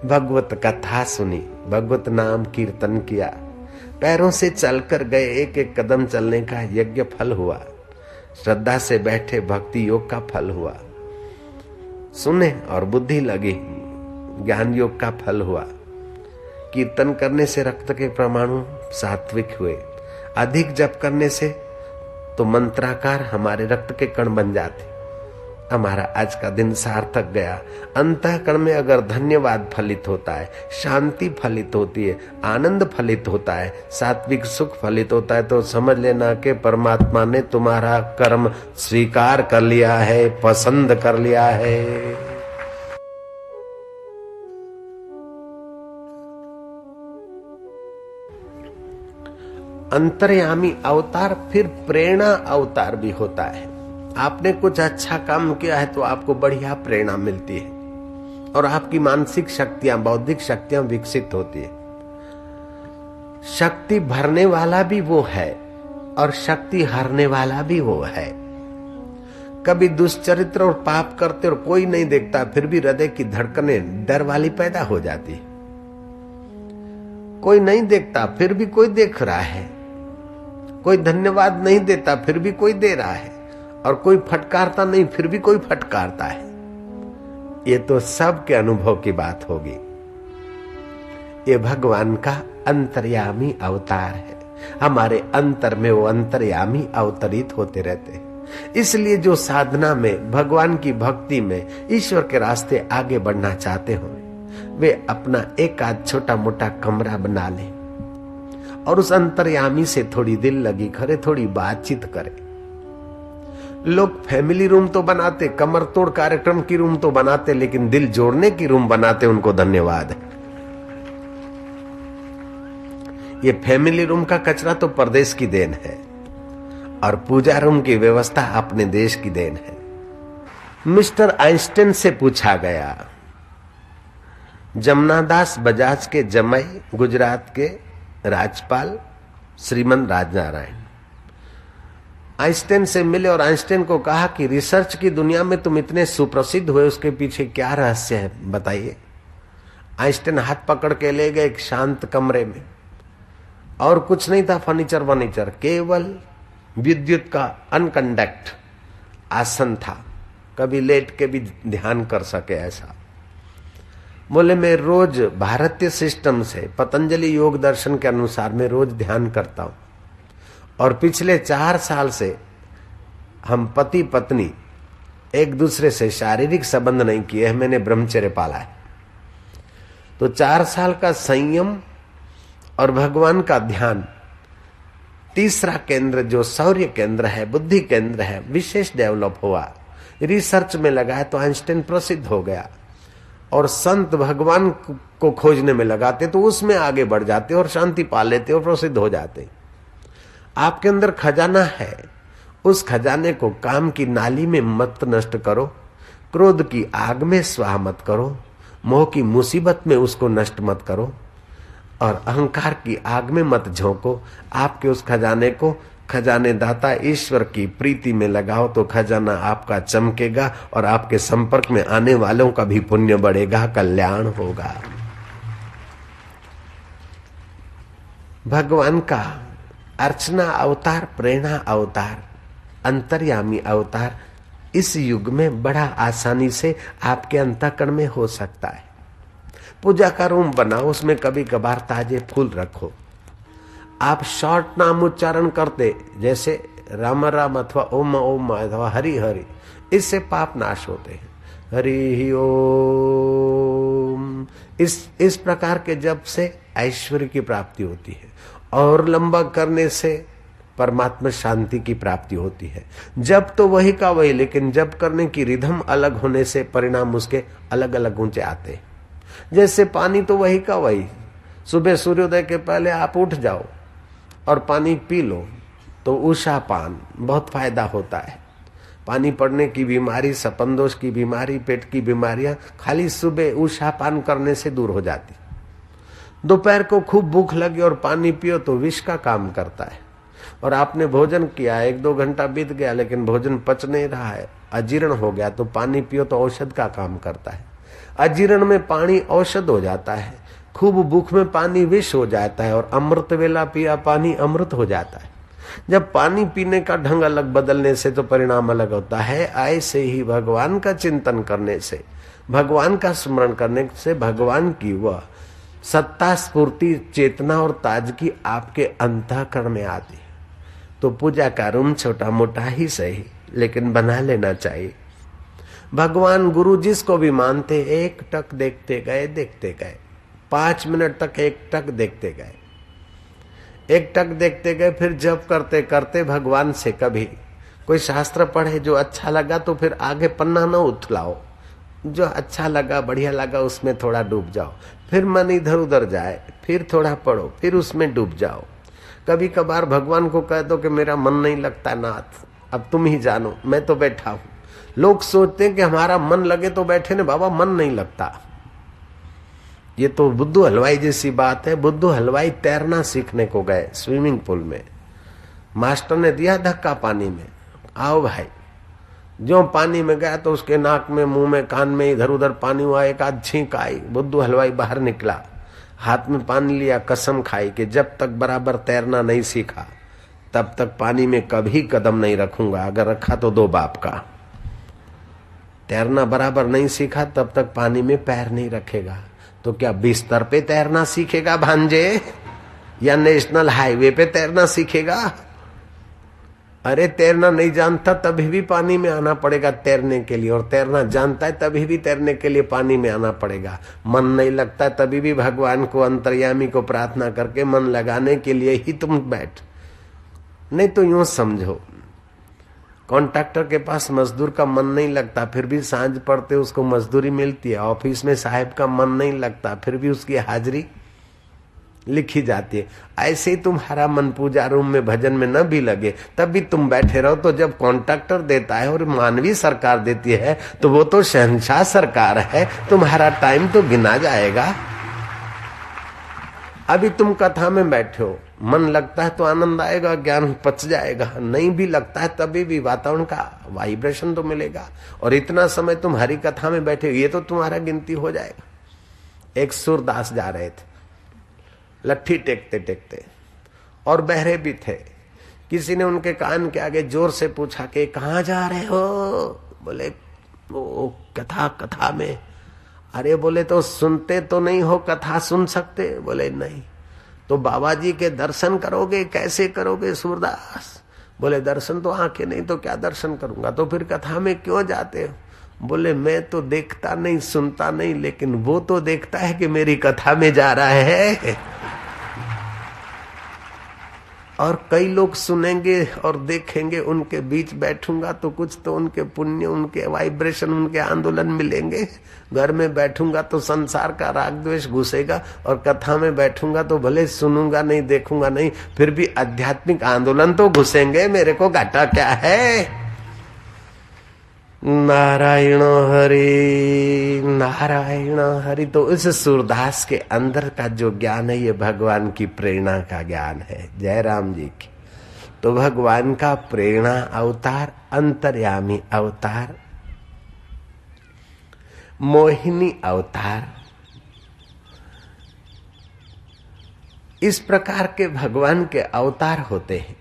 भगवत कथा सुनी, भगवत नाम कीर्तन किया, पैरों से चलकर गए, एक एक कदम चलने का यज्ञ फल हुआ, श्रद्धा से बैठे भक्ति योग का फल हुआ, सुने और बुद्धि लगी ज्ञान योग का फल हुआ, कीर्तन करने से रक्त के परमाणु सात्विक हुए, अधिक जप करने से तो मंत्राकार हमारे रक्त के कण बन जाते, हमारा आज का दिन सार्थक गया। अंतःकरण में अगर धन्यवाद फलित होता है, शांति फलित होती है, आनंद फलित होता है, सात्विक सुख फलित होता है, तो समझ लेना कि परमात्मा ने तुम्हारा कर्म स्वीकार कर लिया है, पसंद कर लिया है। अंतर्यामी अवतार फिर प्रेरणा अवतार भी होता है। आपने कुछ अच्छा काम किया है तो आपको बढ़िया प्रेरणा मिलती है, और आपकी मानसिक शक्तियां, बौद्धिक शक्तियां विकसित होती है। शक्ति भरने वाला भी वो है और शक्ति हरने वाला भी वो है। कभी दुष्चरित्र और पाप करते और कोई नहीं देखता, फिर भी हृदय की धड़कनें डर वाली पैदा हो जाती। कोई नहीं देखता फिर भी कोई देख रहा है, कोई धन्यवाद नहीं देता फिर भी कोई दे रहा है, और कोई फटकारता नहीं फिर भी कोई फटकारता है। ये तो सबके अनुभव की बात होगी। ये भगवान का अंतर्यामी अवतार है। हमारे अंतर में वो अंतर्यामी अवतरित होते रहते हैं। इसलिए जो साधना में, भगवान की भक्ति में, ईश्वर के रास्ते आगे बढ़ना चाहते हो, वे अपना एक आध छोटा मोटा कमरा बना लें और उस अंतर्यामी से थोड़ी दिल लगी करे, थोड़ी बातचीत करे। लोग फैमिली रूम तो बनाते, कमर तोड़ कार्यक्रम की रूम तो बनाते, लेकिन दिल जोड़ने की रूम बनाते, उनको धन्यवाद है। ये फैमिली रूम का कचरा तो परदेश की देन है और पूजा रूम की व्यवस्था अपने देश की देन है। मिस्टर आइंस्टाइन से पूछा गया, जमनादास बजाज के जमाई गुजरात के राज्यपाल श्रीमन राजनारायण आइंस्टाइन से मिले और आइंस्टाइन को कहा कि रिसर्च की दुनिया में तुम इतने सुप्रसिद्ध हुए, उसके पीछे क्या रहस्य है, बताइए। आइंस्टाइन हाथ पकड़ के ले गए एक शांत कमरे में, और कुछ नहीं था फर्नीचर वर्नीचर, केवल विद्युत का अनकंडक्ट आसन था, कभी लेट के भी ध्यान कर सके ऐसा। बोले मैं रोज भारतीय सिस्टम से, पतंजलि योग दर्शन के अनुसार मैं रोज ध्यान करता हूं और पिछले 4 साल से हम पति पत्नी एक दूसरे से शारीरिक संबंध नहीं किए हैं, मैंने ब्रह्मचर्य पाला है। तो 4 साल का संयम और भगवान का ध्यान, तीसरा केंद्र जो शौर्य केंद्र है, बुद्धि केंद्र है, विशेष डेवलप हुआ, रिसर्च में लगाया तो आइंस्टाइन प्रसिद्ध हो गया। और संत भगवान को खोजने में लगाते तो उसमें आगे बढ़ जाते और शांति पा लेते और प्रसिद्ध हो जाते। आपके अंदर खजाना है, उस खजाने को काम की नाली में मत नष्ट करो, क्रोध की आग में स्वाह मत करो, मोह की मुसीबत में उसको नष्ट मत करो और अहंकार की आग में मत झोंको। आपके उस खजाने को खजाने दाता ईश्वर की प्रीति में लगाओ तो खजाना आपका चमकेगा और आपके संपर्क में आने वालों का भी पुण्य बढ़ेगा, कल्याण होगा। भगवान का अर्चना अवतार, प्रेरणा अवतार, अंतर्यामी अवतार इस युग में बड़ा आसानी से आपके अंतःकरण में हो सकता है। पूजा का रूम बनाओ, उसमें कभी कभार ताजे फूल रखो। आप शॉर्ट नाम उच्चारण करते, जैसे राम राम अथवा ओम ओम अथवा हरि हरि, इससे पाप नाश होते हैं। हरि ओम, इस प्रकार के जप से ऐश्वर्य की प्राप्ति होती है और लंबा करने से परमात्मा शांति की प्राप्ति होती है। जब तो वही का वही, लेकिन जब करने की रिधम अलग होने से परिणाम उसके अलग अलग ऊंचे आते हैं। जैसे पानी तो वही का वही, सुबह सूर्योदय के पहले आप उठ जाओ और पानी पी लो तो उषा पान बहुत फायदा होता है। पानी पड़ने की बीमारी, सपनदोष की बीमारी, पेट की बीमारियां खाली सुबह उषा पान करने से दूर हो जाती। दोपहर को खूब भूख लगी और पानी पियो तो विष का काम करता है। और आपने भोजन किया, 1-2 घंटा बीत गया लेकिन भोजन पच नहीं रहा है, अजीर्ण हो गया, तो पानी पियो तो औषध का काम करता है। अजीर्ण में पानी औषध हो जाता है, खूब भूख में पानी विष हो जाता है और अमृत वेला पिया पानी अमृत हो जाता है। जब पानी पीने का ढंग अलग बदलने से तो परिणाम अलग होता है। ऐसे ही भगवान का चिंतन करने से, भगवान का स्मरण करने से भगवान की वह सत्ता, स्फूर्ति, चेतना और ताजगी आपके अंतःकरण में आती है। तो पूजा का रूम छोटा मोटा ही सही, लेकिन बना लेना चाहिए। भगवान गुरु जिसको भी मानते, एक टक देखते गए 5 मिनट तक एक टक देखते गए, एक टक देखते गए। फिर जप करते करते भगवान से कभी कोई शास्त्र पढ़े, जो अच्छा लगा तो फिर आगे पन्ना न उथलाओ, जो अच्छा लगा, बढ़िया लगा उसमें थोड़ा डूब जाओ। फिर मन इधर उधर जाए, फिर थोड़ा पढ़ो, फिर उसमें डूब जाओ। कभी कभार भगवान को कह दो कि मेरा मन नहीं लगता नाथ, अब तुम ही जानो, मैं तो बैठा हूं। लोग सोचते हैं कि हमारा मन लगे तो बैठे ने, बाबा मन नहीं लगता। ये तो बुद्धू हलवाई जैसी बात है। बुद्धू हलवाई तैरना सीखने को गए स्विमिंग पूल में, मास्टर ने दिया धक्का पानी में, आओ भाई। जो पानी में गया तो उसके नाक में, मुंह में, कान में इधर उधर पानी हुआ, एक आध छींक आई। बुद्धू हलवाई बाहर निकला, हाथ में पानी लिया, कसम खाई कि जब तक बराबर तैरना नहीं सीखा तब तक पानी में कभी कदम नहीं रखूंगा, अगर रखा तो 2 बाप का। तैरना बराबर नहीं सीखा तब तक पानी में पैर नहीं रखेगा, तो क्या बिस्तर पे तैरना सीखेगा भांजे? या नेशनल हाईवे पे तैरना सीखेगा? अरे तैरना नहीं जानता तभी भी पानी में आना पड़ेगा तैरने के लिए, और तैरना जानता है तभी भी तैरने के लिए पानी में आना पड़ेगा। मन नहीं लगता है तभी भी भगवान को, अंतर्यामी को प्रार्थना करके मन लगाने के लिए ही तुम बैठ। नहीं तो यूं समझो, कॉन्ट्रैक्टर के पास मजदूर का मन नहीं लगता फिर भी सांझ पड़ते उसको मजदूरी मिलती है। ऑफिस में साहब का मन नहीं लगता फिर भी उसकी हाजिरी लिखी जाती है। ऐसे ही तुम्हारा मन पूजा रूम में भजन में न भी लगे तब भी तुम बैठे रहो। तो जब कॉन्ट्रैक्टर देता है और मानवीय सरकार देती है तो वो तो शहंशाह सरकार है, तुम्हारा टाइम तो गिना जाएगा। अभी तुम कथा में बैठे हो, मन लगता है तो आनंद आएगा, ज्ञान पच जाएगा। नहीं भी लगता है तभी भी वातावरण का वाइब्रेशन तो मिलेगा। और इतना समय तुम हरि कथा में बैठे हो, ये तो तुम्हारा गिनती हो जाएगा। एक सूरदास जा रहे थे लट्ठी टेकते टेकते, और बहरे भी थे। किसी ने उनके कान के आगे जोर से पूछा कि कहाँ जा रहे हो? बोले वो कथा में। अरे बोले तो सुनते तो नहीं हो, कथा सुन सकते? बोले नहीं। तो बाबा जी के दर्शन करोगे? कैसे करोगे सूरदास? बोले दर्शन तो आंखें नहीं तो क्या दर्शन करूंगा, तो फिर कथा में क्यों जाते हो? बोले मैं तो देखता नहीं सुनता नहीं, लेकिन वो तो देखता है कि मेरी कथा में जा रहा है। और कई लोग सुनेंगे और देखेंगे, उनके बीच बैठूंगा तो कुछ तो उनके पुण्य, उनके वाइब्रेशन, उनके आंदोलन मिलेंगे। घर में बैठूंगा तो संसार का राग द्वेष घुसेगा, और कथा में बैठूंगा तो भले सुनूंगा नहीं देखूंगा नहीं फिर भी आध्यात्मिक आंदोलन तो घुसेंगे। मेरे को घाटा क्या है? नारायण हरि नारायण हरि। तो इस सूरदास के अंदर का जो ज्ञान है ये भगवान की प्रेरणा का ज्ञान है। जय राम जी की। तो भगवान का प्रेरणा अवतार, अंतर्यामी अवतार, मोहिनी अवतार, इस प्रकार के भगवान के अवतार होते हैं।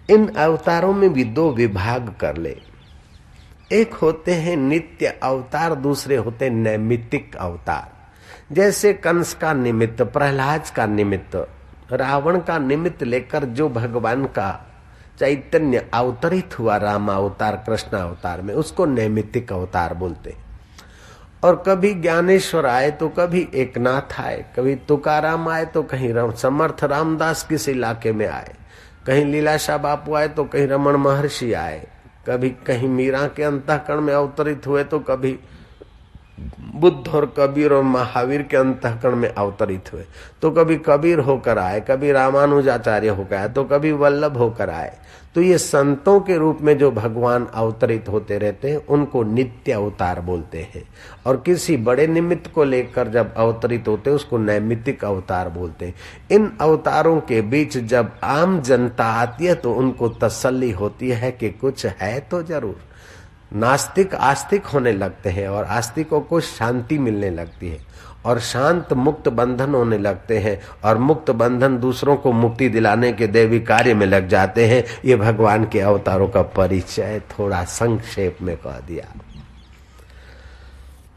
इन अवतारों में भी दो विभाग कर ले। एक होते हैं नित्य अवतार, दूसरे होते हैं नैमित्तिक अवतार। जैसे कंस का निमित्त, प्रहलाद का निमित्त, रावण का निमित्त लेकर जो भगवान का चैतन्य अवतरित हुआ राम अवतार, कृष्ण अवतार में, उसको नैमित्तिक अवतार बोलते। और कभी ज्ञानेश्वर आए तो कभी एकनाथ आए, कभी तुकाराम आए तो कहीं समर्थ रामदास किस इलाके में आए, कहीं लीलाशाह बापू आए तो कहीं रमण महर्षि आए, कभी कहीं मीरा के अंतःकरण में अवतरित हुए तो कभी बुद्ध और कबीर और महावीर के अंतःकरण में अवतरित हुए, तो कभी कबीर होकर आए, कभी रामानुजाचार्य होकर आए, तो कभी वल्लभ होकर आए। तो ये संतों के रूप में जो भगवान अवतरित होते रहते हैं उनको नित्य अवतार बोलते हैं। और किसी बड़े निमित्त को लेकर जब अवतरित होते हैं उसको नैमित्तिक अवतार बोलते हैं। इन अवतारों के बीच जब आम जनता आती है तो उनको तसल्ली होती है कि कुछ है तो जरूर। नास्तिक आस्तिक होने लगते हैं और आस्तिकों को शांति मिलने लगती है, और शांत मुक्त बंधन होने लगते हैं, और मुक्त बंधन दूसरों को मुक्ति दिलाने के दैवी कार्य में लग जाते हैं। ये भगवान के अवतारों का परिचय थोड़ा संक्षेप में कह दिया।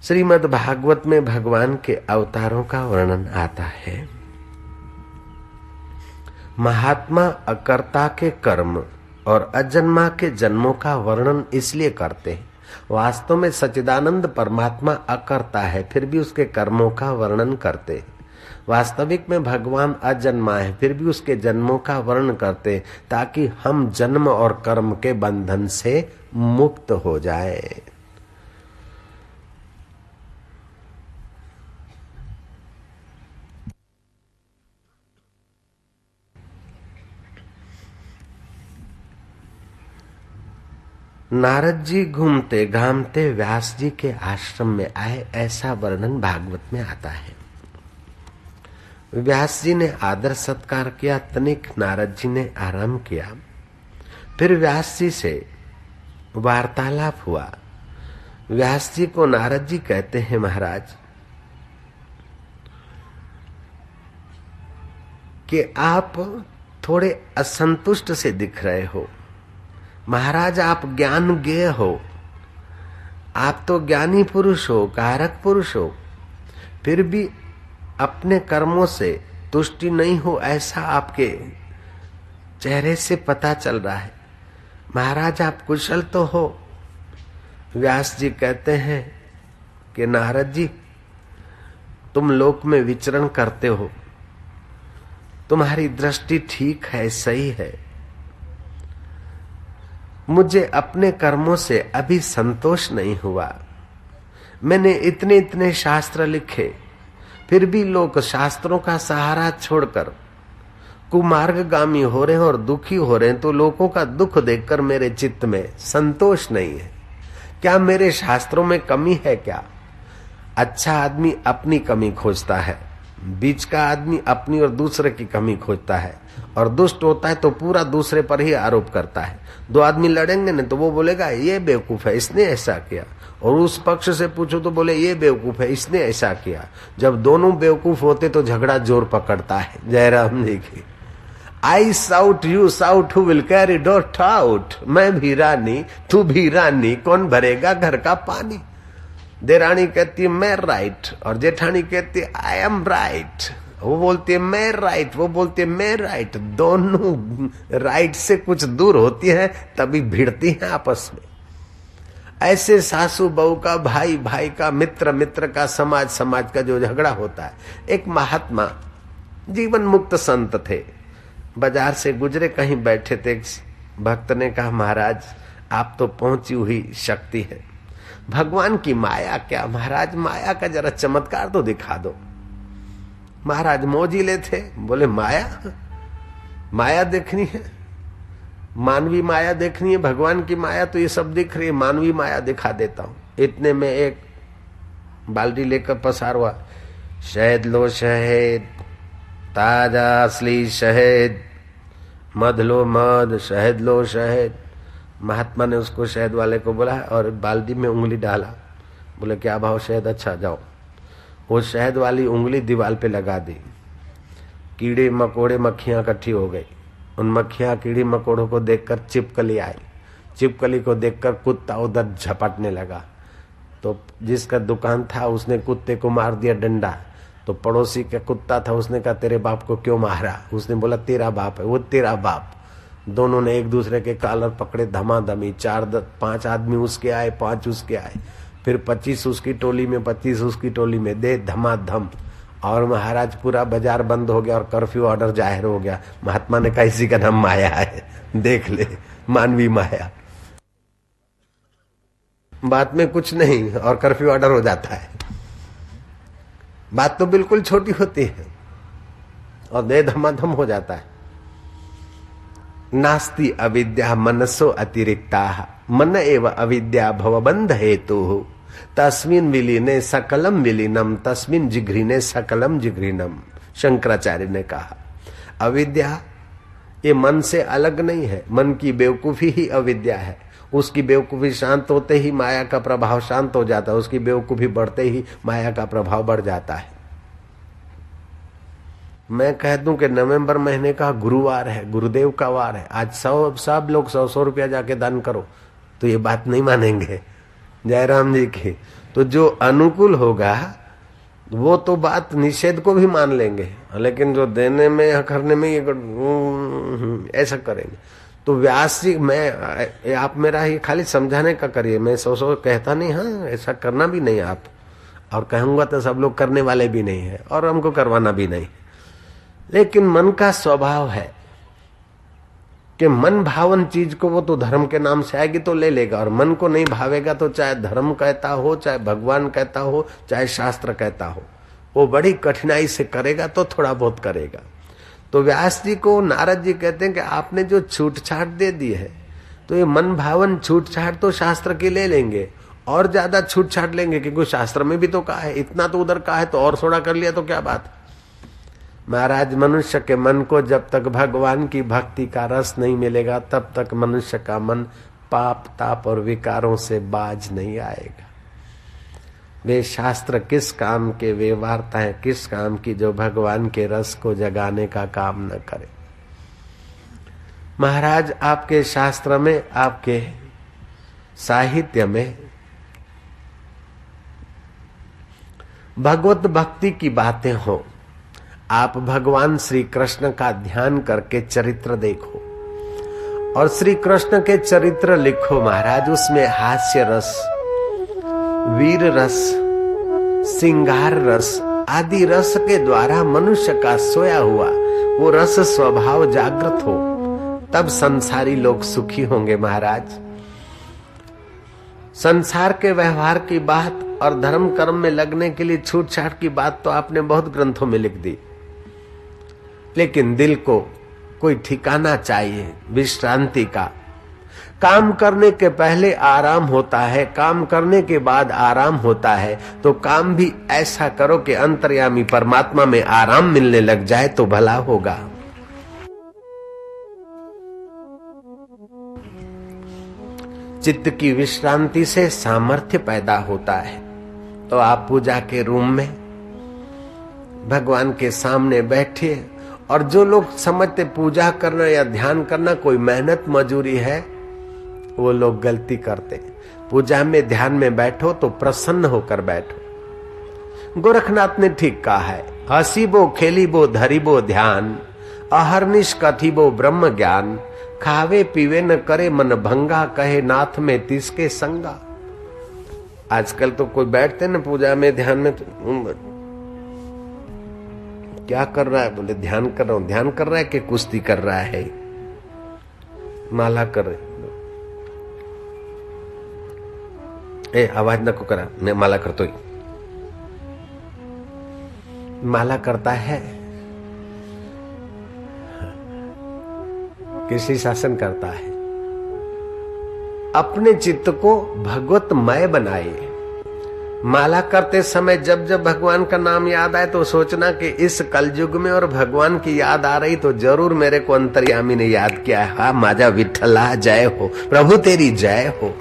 श्रीमद् भागवत में भगवान के अवतारों का वर्णन आता है। महात्मा अकर्ता के कर्म और अजन्मा के जन्मों का वर्णन इसलिए करते हैं। वास्तव में सच्चिदानंद परमात्मा अकर्ता है, फिर भी उसके कर्मों का वर्णन करते हैं। वास्तविक में भगवान अजन्मा है, फिर भी उसके जन्मों का वर्णन करते हैं, ताकि हम जन्म और कर्म के बंधन से मुक्त हो जाए। नारद जी घूमते घामते व्यास जी के आश्रम में आए, ऐसा वर्णन भागवत में आता है। व्यास जी ने आदर सत्कार किया, तनिक नारद जी ने आराम किया। फिर व्यास जी से वार्तालाप हुआ। व्यास जी को नारद जी कहते हैं, महाराज कि आप थोड़े असंतुष्ट से दिख रहे हो। महाराज आप ज्ञान ज्ञेय हो, आप तो ज्ञानी पुरुष हो, कारक पुरुष हो, फिर भी अपने कर्मों से तुष्टि नहीं हो ऐसा आपके चेहरे से पता चल रहा है। महाराज आप कुशल तो हो। व्यास जी कहते हैं कि नारद जी तुम लोक में विचरण करते हो, तुम्हारी दृष्टि ठीक है, सही है। मुझे अपने कर्मों से अभी संतोष नहीं हुआ। मैंने इतने इतने शास्त्र लिखे, फिर भी लोग शास्त्रों का सहारा छोड़कर कुमार्गगामी हो रहे हैं और दुखी हो रहे हैं। तो लोगों का दुख देखकर मेरे चित्त में संतोष नहीं है। क्या मेरे शास्त्रों में कमी है क्या? अच्छा आदमी अपनी कमी खोजता है, बीच का आदमी अपनी और दूसरे की कमी खोजता है, और दुष्ट होता है तो पूरा दूसरे पर ही आरोप करता है। दो आदमी लड़ेंगे ना तो वो बोलेगा ये बेवकूफ है, इसने ऐसा किया, और उस पक्ष से पूछो तो बोले ये बेवकूफ है, इसने ऐसा किया। जब दोनों बेवकूफ होते तो झगड़ा जोर पकड़ता है। जयराम जी की I shout you shout who will carry dot out. मैं भी रानी तू भी रानी, कौन भरेगा घर का पानी। देरानी कहती है मैं राइट, और जेठानी कहती है आई एम राइट। वो बोलती है मैं राइट, वो बोलती है मैं राइट। दोनों राइट से कुछ दूर होती हैं, तभी भिड़ती हैं आपस में। ऐसे सासू बहू का, भाई भाई का, मित्र मित्र का, समाज समाज का जो झगड़ा होता है। एक महात्मा जीवन मुक्त संत थे, बाजार से गुजरे, कहीं बैठे थे। भक्त ने कहा महाराज आप तो पहुंची हुई शक्ति है, भगवान की माया क्या महाराज, माया का जरा चमत्कार तो दिखा दो। महाराज मोजीले थे, बोले माया माया देखनी है, मानवी माया देखनी है, भगवान की माया तो ये सब दिख रही है, मानवी माया दिखा देता हूं। इतने में एक बाल्टी लेकर पसार हुआ, शहद लो शहद, ताजा असली शहद, मध लो मध, शहद लो शहद। महात्मा ने उसको शहद वाले को बोला और बाल्टी में उंगली डाला। बोले क्या भाव शहद? अच्छा जाओ। वो शहद वाली उंगली दीवार पे लगा दी। कीड़े मकोड़े मक्खियां इकट्ठी हो गई। उन मक्खियां कीड़ी मकोड़ों को देखकर छिपकली आई। छिपकली को देखकर कुत्ता उधर झपटने लगा। तो जिसका दुकान था उसने कुत्ते को मार दिया डंडा। तो पड़ोसी का कुत्ता था, उसने कहा तेरे बाप को क्यों मारा? उसने बोला तेरा बाप है। वो तेरा बाप। दोनों ने एक दूसरे के कॉलर पकड़े, धमाधमी। 4-5 आदमी उसके आए, 5 उसके आए, फिर 25 उसकी टोली में, 25 उसकी टोली में, दे धमाधम। और महाराज पूरा बाजार बंद हो गया और कर्फ्यू ऑर्डर जाहिर हो गया। महात्मा ने कहा इसी का नाम माया है, देख ले मानवी माया। बात में कुछ नहीं और कर्फ्यू ऑर्डर हो जाता है। बात तो बिल्कुल छोटी होती है और दे धमाधम हो जाता है। नास्ति अविद्या मनसो अतिरिक्ता, मन एव अविद्या भवबंध हेतु, तस्मिन विलीने सकलम विलीनम, तस्मिन जिघ्रिने सकलम जिघ्रिनम। शंकराचार्य ने कहा अविद्या ये मन से अलग नहीं है, मन की बेवकूफी ही अविद्या है। उसकी बेवकूफी शांत होते ही माया का प्रभाव शांत हो जाता है, उसकी बेवकूफी बढ़ते ही माया का प्रभाव बढ़ जाता है। मैं कह दूं कि नवंबर महीने का गुरुवार है, गुरुदेव का वार है, आज सब लोग 100 रुपया जाके दान करो, तो ये बात नहीं मानेंगे जयराम जी की। तो जो अनुकूल होगा वो तो बात निषेध को भी मान लेंगे, लेकिन जो देने में या करने में ये ऐसा करेंगे। तो व्यास जी मैं आप मेरा ये खाली समझाने का करिए, मैं 100 कहता नहीं, हाँ ऐसा करना भी नहीं आप, और कहूंगा तो सब लोग करने वाले भी नहीं है और हमको करवाना भी नहीं। लेकिन मन का स्वभाव है कि मन भावन चीज को वो तो धर्म के नाम से आएगी तो ले लेगा, और मन को नहीं भावेगा तो चाहे धर्म कहता हो, चाहे भगवान कहता हो, चाहे शास्त्र कहता हो, वो बड़ी कठिनाई से करेगा तो थोड़ा बहुत करेगा। तो व्यास जी को नारद जी कहते हैं कि आपने जो छूट छाट दे दी है, तो ये मन भावन छूट छाट तो शास्त्र की ले लेंगे और ज्यादा छूट छाट लेंगे, क्योंकि शास्त्र में भी तो कहा है, इतना तो उधर कहा है तो और थोड़ा कर लिया तो क्या बात। महाराज मनुष्य के मन को जब तक भगवान की भक्ति का रस नहीं मिलेगा तब तक मनुष्य का मन पाप ताप और विकारों से बाज नहीं आएगा। वे शास्त्र किस काम के, वे वार्ताएं किस काम की जो भगवान के रस को जगाने का काम न करे। महाराज आपके शास्त्र में, आपके साहित्य में भगवत भक्ति की बातें हो, आप भगवान श्री कृष्ण का ध्यान करके चरित्र देखो और श्री कृष्ण के चरित्र लिखो महाराज। उसमें हास्य रस, वीर रस, सिंगार रस आदि रस के द्वारा मनुष्य का सोया हुआ वो रस स्वभाव जागृत हो, तब संसारी लोग सुखी होंगे महाराज। संसार के व्यवहार की बात और धर्म कर्म में लगने के लिए छूट छाट की बात तो आपने बहुत ग्रंथों में लिख दी, लेकिन दिल को कोई ठिकाना चाहिए विश्रांति का। काम करने के पहले आराम होता है, काम करने के बाद आराम होता है, तो काम भी ऐसा करो कि अंतर्यामी परमात्मा में आराम मिलने लग जाए तो भला होगा। चित्त की विश्रांति से सामर्थ्य पैदा होता है। तो आप पूजा के रूम में भगवान के सामने बैठिए, और जो लोग समझते पूजा करना या ध्यान करना कोई मेहनत मजूरी है, वो लोग गलती करते। पूजा में ध्यान में बैठो तो प्रसन्न होकर बैठो। गोरखनाथ ने ठीक कहा है, हसीबो खेलीबो धरीबो ध्यान, अहरनिश कथिबो ब्रह्म ज्ञान, खावे पीवे न करे मन भंगा, कहे नाथ में तिसके संगा। आजकल तो कोई बैठते न पूजा में ध्यान में तो क्या कर रहा है, बोले ध्यान कर रहा हूं। ध्यान कर रहा है कि कुश्ती कर रहा है, माला कर रहे। ए आवाज न को करा, मैं माला करतो ही। माला करता है किसी शासन करता है। अपने चित्त को भगवतमय बनाइए। माला करते समय जब जब भगवान का नाम याद आए तो सोचना कि इस कलयुग में और भगवान की याद आ रही तो जरूर मेरे को अंतर्यामी ने याद किया है। हाँ माझा विठ्ठला जय हो, प्रभु तेरी जय हो।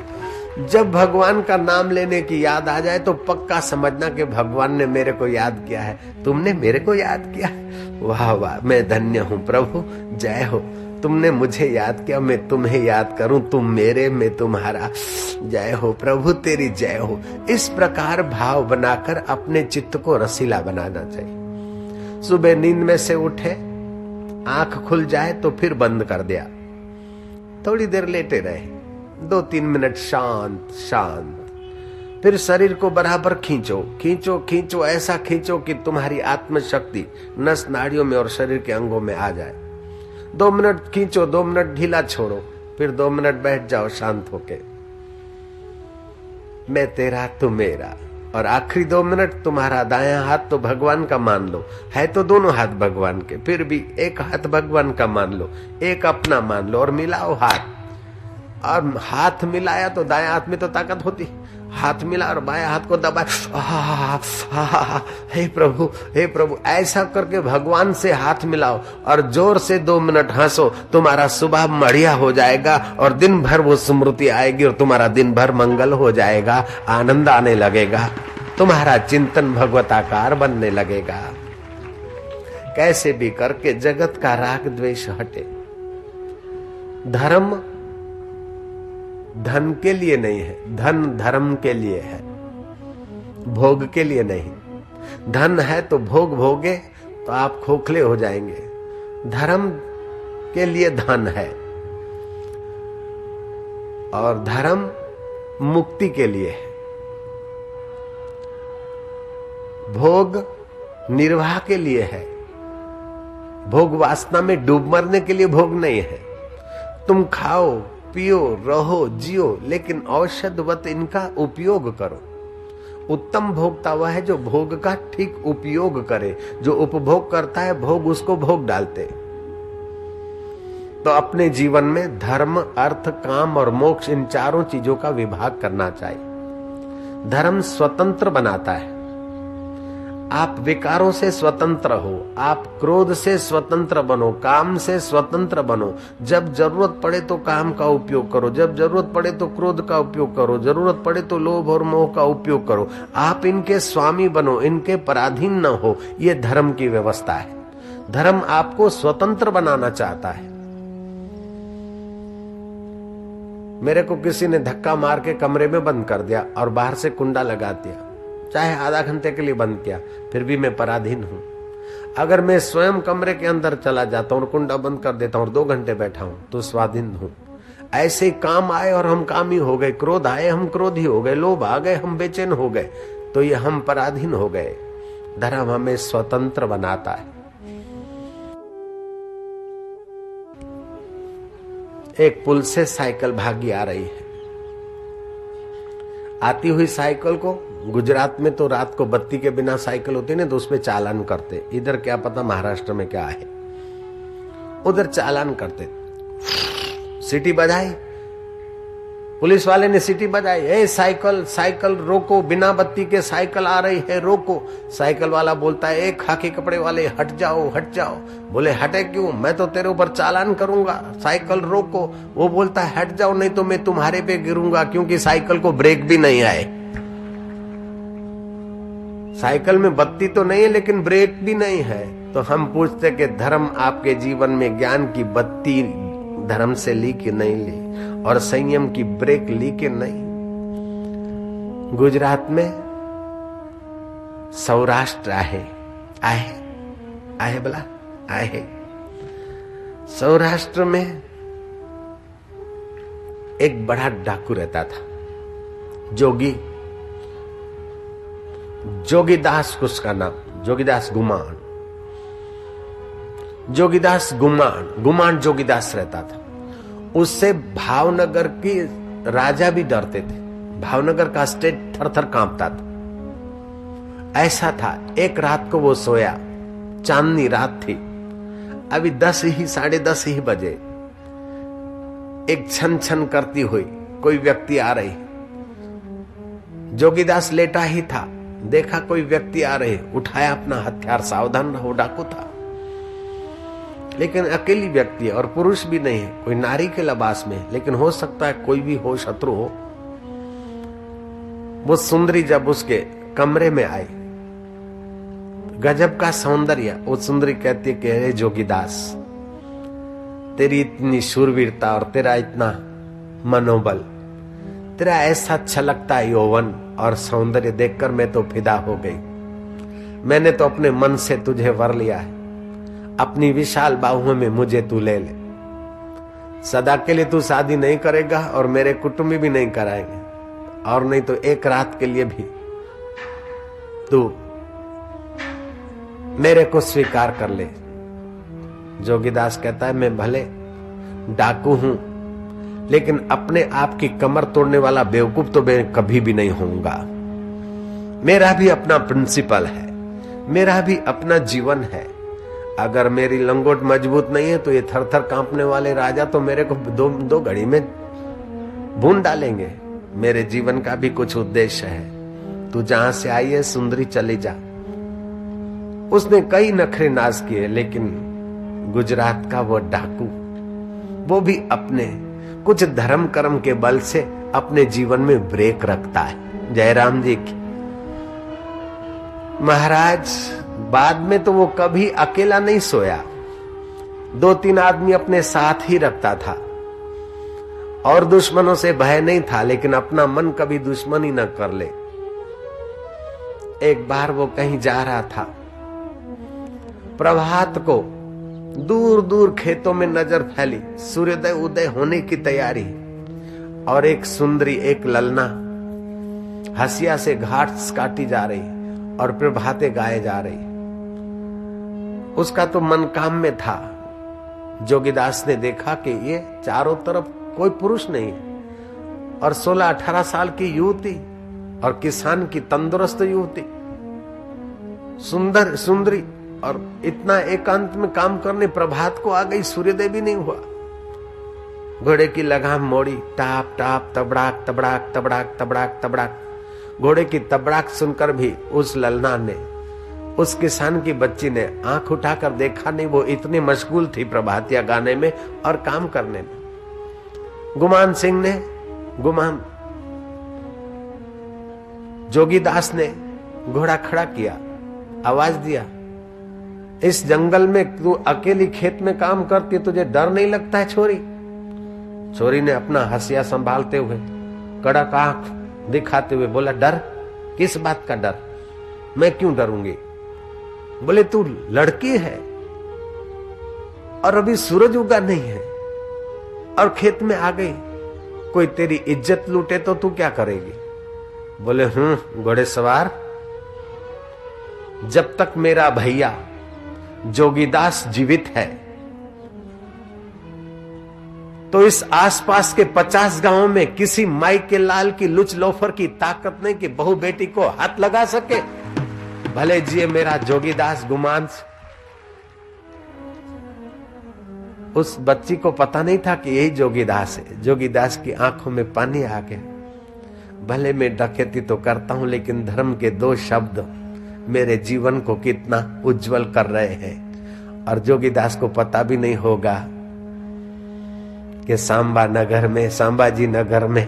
जब भगवान का नाम लेने की याद आ जाए तो पक्का समझना कि भगवान ने मेरे को याद किया है, तुमने मेरे को याद किया। वाह वाह, मैं धन्य हूं प्रभु, जय हो। तुमने मुझे याद किया, मैं तुम्हें याद करूं, तुम मेरे मैं तुम्हारा, जय हो प्रभु तेरी जय हो। इस प्रकार भाव बनाकर अपने चित्त को रसीला बनाना चाहिए। सुबह नींद में से उठे, आंख खुल जाए तो फिर बंद कर दिया, थोड़ी देर लेटे रहे, 2-3 मिनट शांत शांत। फिर शरीर को बराबर खींचो खींचो खींचो, ऐसा खींचो कि तुम्हारी आत्मशक्ति नस नाड़ियों में और शरीर के अंगों में आ जाए। 2 मिनट खींचो, 2 मिनट ढीला छोड़ो, फिर 2 मिनट बैठ जाओ शांत होके, मैं तेरा तू मेरा। और आखिरी 2 मिनट तुम्हारा दायां हाथ तो भगवान का मान लो, है तो दोनों हाथ भगवान के, फिर भी एक हाथ भगवान का मान लो, एक अपना मान लो और मिलाओ हाथ। और हाथ मिलाया तो दायां हाथ में तो ताकत होती, हाथ मिला और बायां हाथ को दबाया, हे प्रभु हे प्रभु, ऐसा करके भगवान से हाथ मिलाओ और जोर से 2 मिनट हंसो। तुम्हारा सुबह बढ़िया हो जाएगा और दिन भर वो स्मृति आएगी और तुम्हारा दिन भर मंगल हो जाएगा, आनंद आने लगेगा, तुम्हारा चिंतन भगवताकार बनने लगेगा। कैसे भी करके जगत का राग द्वेष हटे। धर्म धन के लिए नहीं है, धन धर्म के लिए है, भोग के लिए नहीं। धन है तो भोग भोगे तो आप खोखले हो जाएंगे। धर्म के लिए धन है और धर्म मुक्ति के लिए है। भोग निर्वाह के लिए है, भोग वासना में डूब मरने के लिए भोग नहीं है। तुम खाओ पियो रहो जियो, लेकिन औषधवत इनका उपयोग करो। उत्तम भोक्ता वह है जो भोग का ठीक उपयोग करे। जो उपभोग करता है भोग उसको भोग डालते। तो अपने जीवन में धर्म अर्थ काम और मोक्ष इन चारों चीजों का विभाग करना चाहिए। धर्म स्वतंत्र बनाता है। आप विकारों से स्वतंत्र हो, आप क्रोध से स्वतंत्र बनो, काम से स्वतंत्र बनो। जब जरूरत पड़े तो काम का उपयोग करो, जब जरूरत पड़े तो क्रोध का उपयोग करो, जरूरत पड़े तो लोभ और मोह का उपयोग करो। आप इनके स्वामी बनो, इनके पराधीन न हो। ये धर्म की व्यवस्था है। धर्म आपको स्वतंत्र बनाना चाहता है। मेरे को किसी ने धक्का मार के कमरे में बंद कर दिया और बाहर से कुंडा लगा दिया, चाहे आधा घंटे के लिए बंद किया, फिर भी मैं पराधीन हूं। अगर मैं स्वयं कमरे के अंदर चला जाता हूं और कुंडा बंद कर देता हूं और 2 घंटे बैठा हूं तो स्वाधीन हूं। ऐसे काम आए और हम कामी हो गए, क्रोध आए हम क्रोधी हो गए, लोभ आ गए हम बेचैन हो गए, तो ये हम पराधीन हो गए। धर्म हमें स्वतंत्र बनाता है। एक पुल से साइकिल भागी आ रही है। आती हुई साइकिल को गुजरात में तो रात को बत्ती के बिना साइकिल होती ना तो उसपे चालान करते, इधर क्या पता महाराष्ट्र में क्या है, उधर चालान करते। सीटी बजाई, पुलिस वाले ने सीटी बजाई, ए साइकिल साइकिल रोको, बिना बत्ती के साइकिल आ रही है रोको। साइकिल वाला बोलता है, ए खाकी कपड़े वाले हट जाओ हट जाओ। बोले हटे क्यों, मैं तो तेरे ऊपर चालान करूंगा, साइकिल रोको। वो बोलता है हट जाओ नहीं तो मैं तुम्हारे पे गिरूंगा, क्योंकि साइकिल को ब्रेक भी नहीं आए। साइकिल में बत्ती तो नहीं है लेकिन ब्रेक भी नहीं है। तो हम पूछते कि धर्म आपके जीवन में ज्ञान की बत्ती धर्म से ली कि नहीं ली, और संयम की ब्रेक ली कि नहीं। गुजरात में सौराष्ट्र आहे बोला आहे। सौराष्ट्र में एक बड़ा डाकू रहता था, जोगीदास उसका नाम, जोगीदास गुमान जोगीदास रहता था। उससे भावनगर की राजा भी डरते थे, भावनगर का स्टेट थर-थर कांपता था। ऐसा था, एक रात को वो सोया, चांदनी रात थी, अभी 10 ही बजे एक छन छन करती हुई कोई व्यक्ति आ रही। जोगीदास लेटा ही था, देखा कोई व्यक्ति आ रहे, उठाया अपना हथियार, सावधान रहो डाकू था। लेकिन अकेली व्यक्ति है और पुरुष भी नहीं है, कोई नारी के लिबास में, लेकिन हो सकता है कोई भी हो, शत्रु हो। वो सुंदरी जब उसके कमरे में आई, गजब का सौंदर्य, वो सुंदरी कहती है कि अरे जोगीदास, तेरी इतनी शूरवीरता और तेरा इतना मनोबल, तेरा ऐसा छलकता यौवन और सौंदर्य देखकर मैं तो फिदा हो गई। मैंने तो अपने मन से तुझे वर लिया है, अपनी विशाल बाहुओं में मुझे तू ले ले। सदा के लिए तू शादी नहीं करेगा और मेरे कुटुंबी भी नहीं कराएंगे, और नहीं तो एक रात के लिए भी तू मेरे को स्वीकार कर ले। जोगीदास कहता है, मैं भले डाकू हूं लेकिन अपने आप की कमर तोड़ने वाला बेवकूफ तो मैं कभी भी नहीं होऊंगा। मेरा भी अपना प्रिंसिपल है, मेरा भी अपना जीवन है। अगर मेरी लंगोट मजबूत नहीं है तो ये थर थर कांपने वाले राजा तो मेरे को दो घड़ी में भून डालेंगे। मेरे जीवन का भी कुछ उद्देश्य है। तू जहां से आई है सुंदरी, चली जा। उसने कई नखरे नाज किए, लेकिन गुजरात का वो डाकू, वो भी अपने कुछ धर्म कर्म के बल से अपने जीवन में ब्रेक रखता है। जयराम जी की महाराज, बाद में तो वो कभी अकेला नहीं सोया, 2-3 आदमी अपने साथ ही रखता था, और दुश्मनों से भय नहीं था, लेकिन अपना मन कभी दुश्मनी न कर ले। एक बार वो कहीं जा रहा था, प्रभात को दूर दूर खेतों में नजर फैली, सूर्योदय उदय होने की तैयारी, और एक सुंदरी, एक ललना हसिया से घाट काटी जा रही और प्रभाते गाए जा रही। उसका तो मन काम में था। जोगीदास ने देखा कि ये चारों तरफ कोई पुरुष नहीं, और 16-18 साल की युवती और किसान की तंदुरुस्त युवती, सुंदर सुंदरी, और इतना एकांत में काम करने प्रभात को आ गई, सूर्योदय भी नहीं हुआ। घोड़े की लगाम मोड़ी, टाप टाप तबड़ाक तबड़ाक तबड़ाक तबड़ाक तबड़ाक। घोड़े की तबड़ाक सुनकर भी उस ललना ने, उस किसान की बच्ची ने आंख उठाकर देखा नहीं, वो इतनी मशगूल थी प्रभातिया गाने में और काम करने में। गुमान सिंह ने, जोगीदास ने घोड़ा खड़ा किया, आवाज दिया, इस जंगल में तू अकेली खेत में काम करती, तुझे डर नहीं लगता है छोरी? छोरी ने अपना हसिया संभालते हुए, कड़क आंख दिखाते हुए बोला, डर? किस बात का डर? मैं क्यों डरूंगी? बोले तू लड़की है और अभी सूरज उगा नहीं है और खेत में आ गई, कोई तेरी इज्जत लूटे तो तू क्या करेगी? बोले घोड़े सवार, जब तक मेरा भैया जोगीदास जीवित है तो इस आसपास के 50 गांवों में किसी माई के लाल की लुच लोफर की ताकत नहीं कि बहू बेटी को हाथ लगा सके। भले जिए मेरा जोगीदास गुमांस। उस बच्ची को पता नहीं था कि यही जोगीदास है। जोगीदास की आंखों में पानी आ गया। भले मैं डकैती तो करता हूं लेकिन धर्म के 2 शब्द मेरे जीवन को कितना उज्जवल कर रहे हैं। और जोगीदास को पता भी नहीं होगा कि सांबाजी नगर में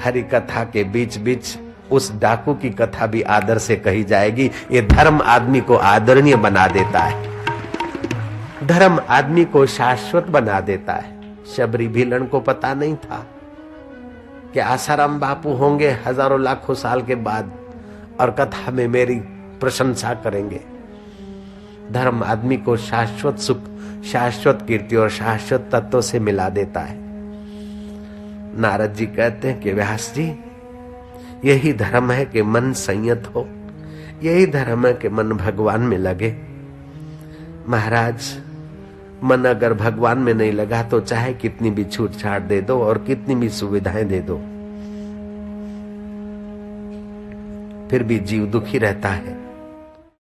हरि कथा के बीच बीच उस डाकू की कथा भी आदर से कही जाएगी। ये धर्म आदमी को आदरणीय बना देता है, धर्म आदमी को शाश्वत बना देता है। शबरी भीलन को पता नहीं था कि आसाराम बापू होंगे हजारों लाखों साल के बाद और कथा में मेरी प्रशंसा करेंगे। धर्म आदमी को शाश्वत सुख, शाश्वत कीर्ति और शाश्वत तत्व से मिला देता है। नारद जी कहते हैं कि व्यास जी, यही धर्म है कि मन संयत हो, यही धर्म है कि मन भगवान में लगे। महाराज, मन अगर भगवान में नहीं लगा तो चाहे कितनी भी छूट छाट दे दो और कितनी भी सुविधाएं दे दो, फिर भी जीव दुखी रहता है।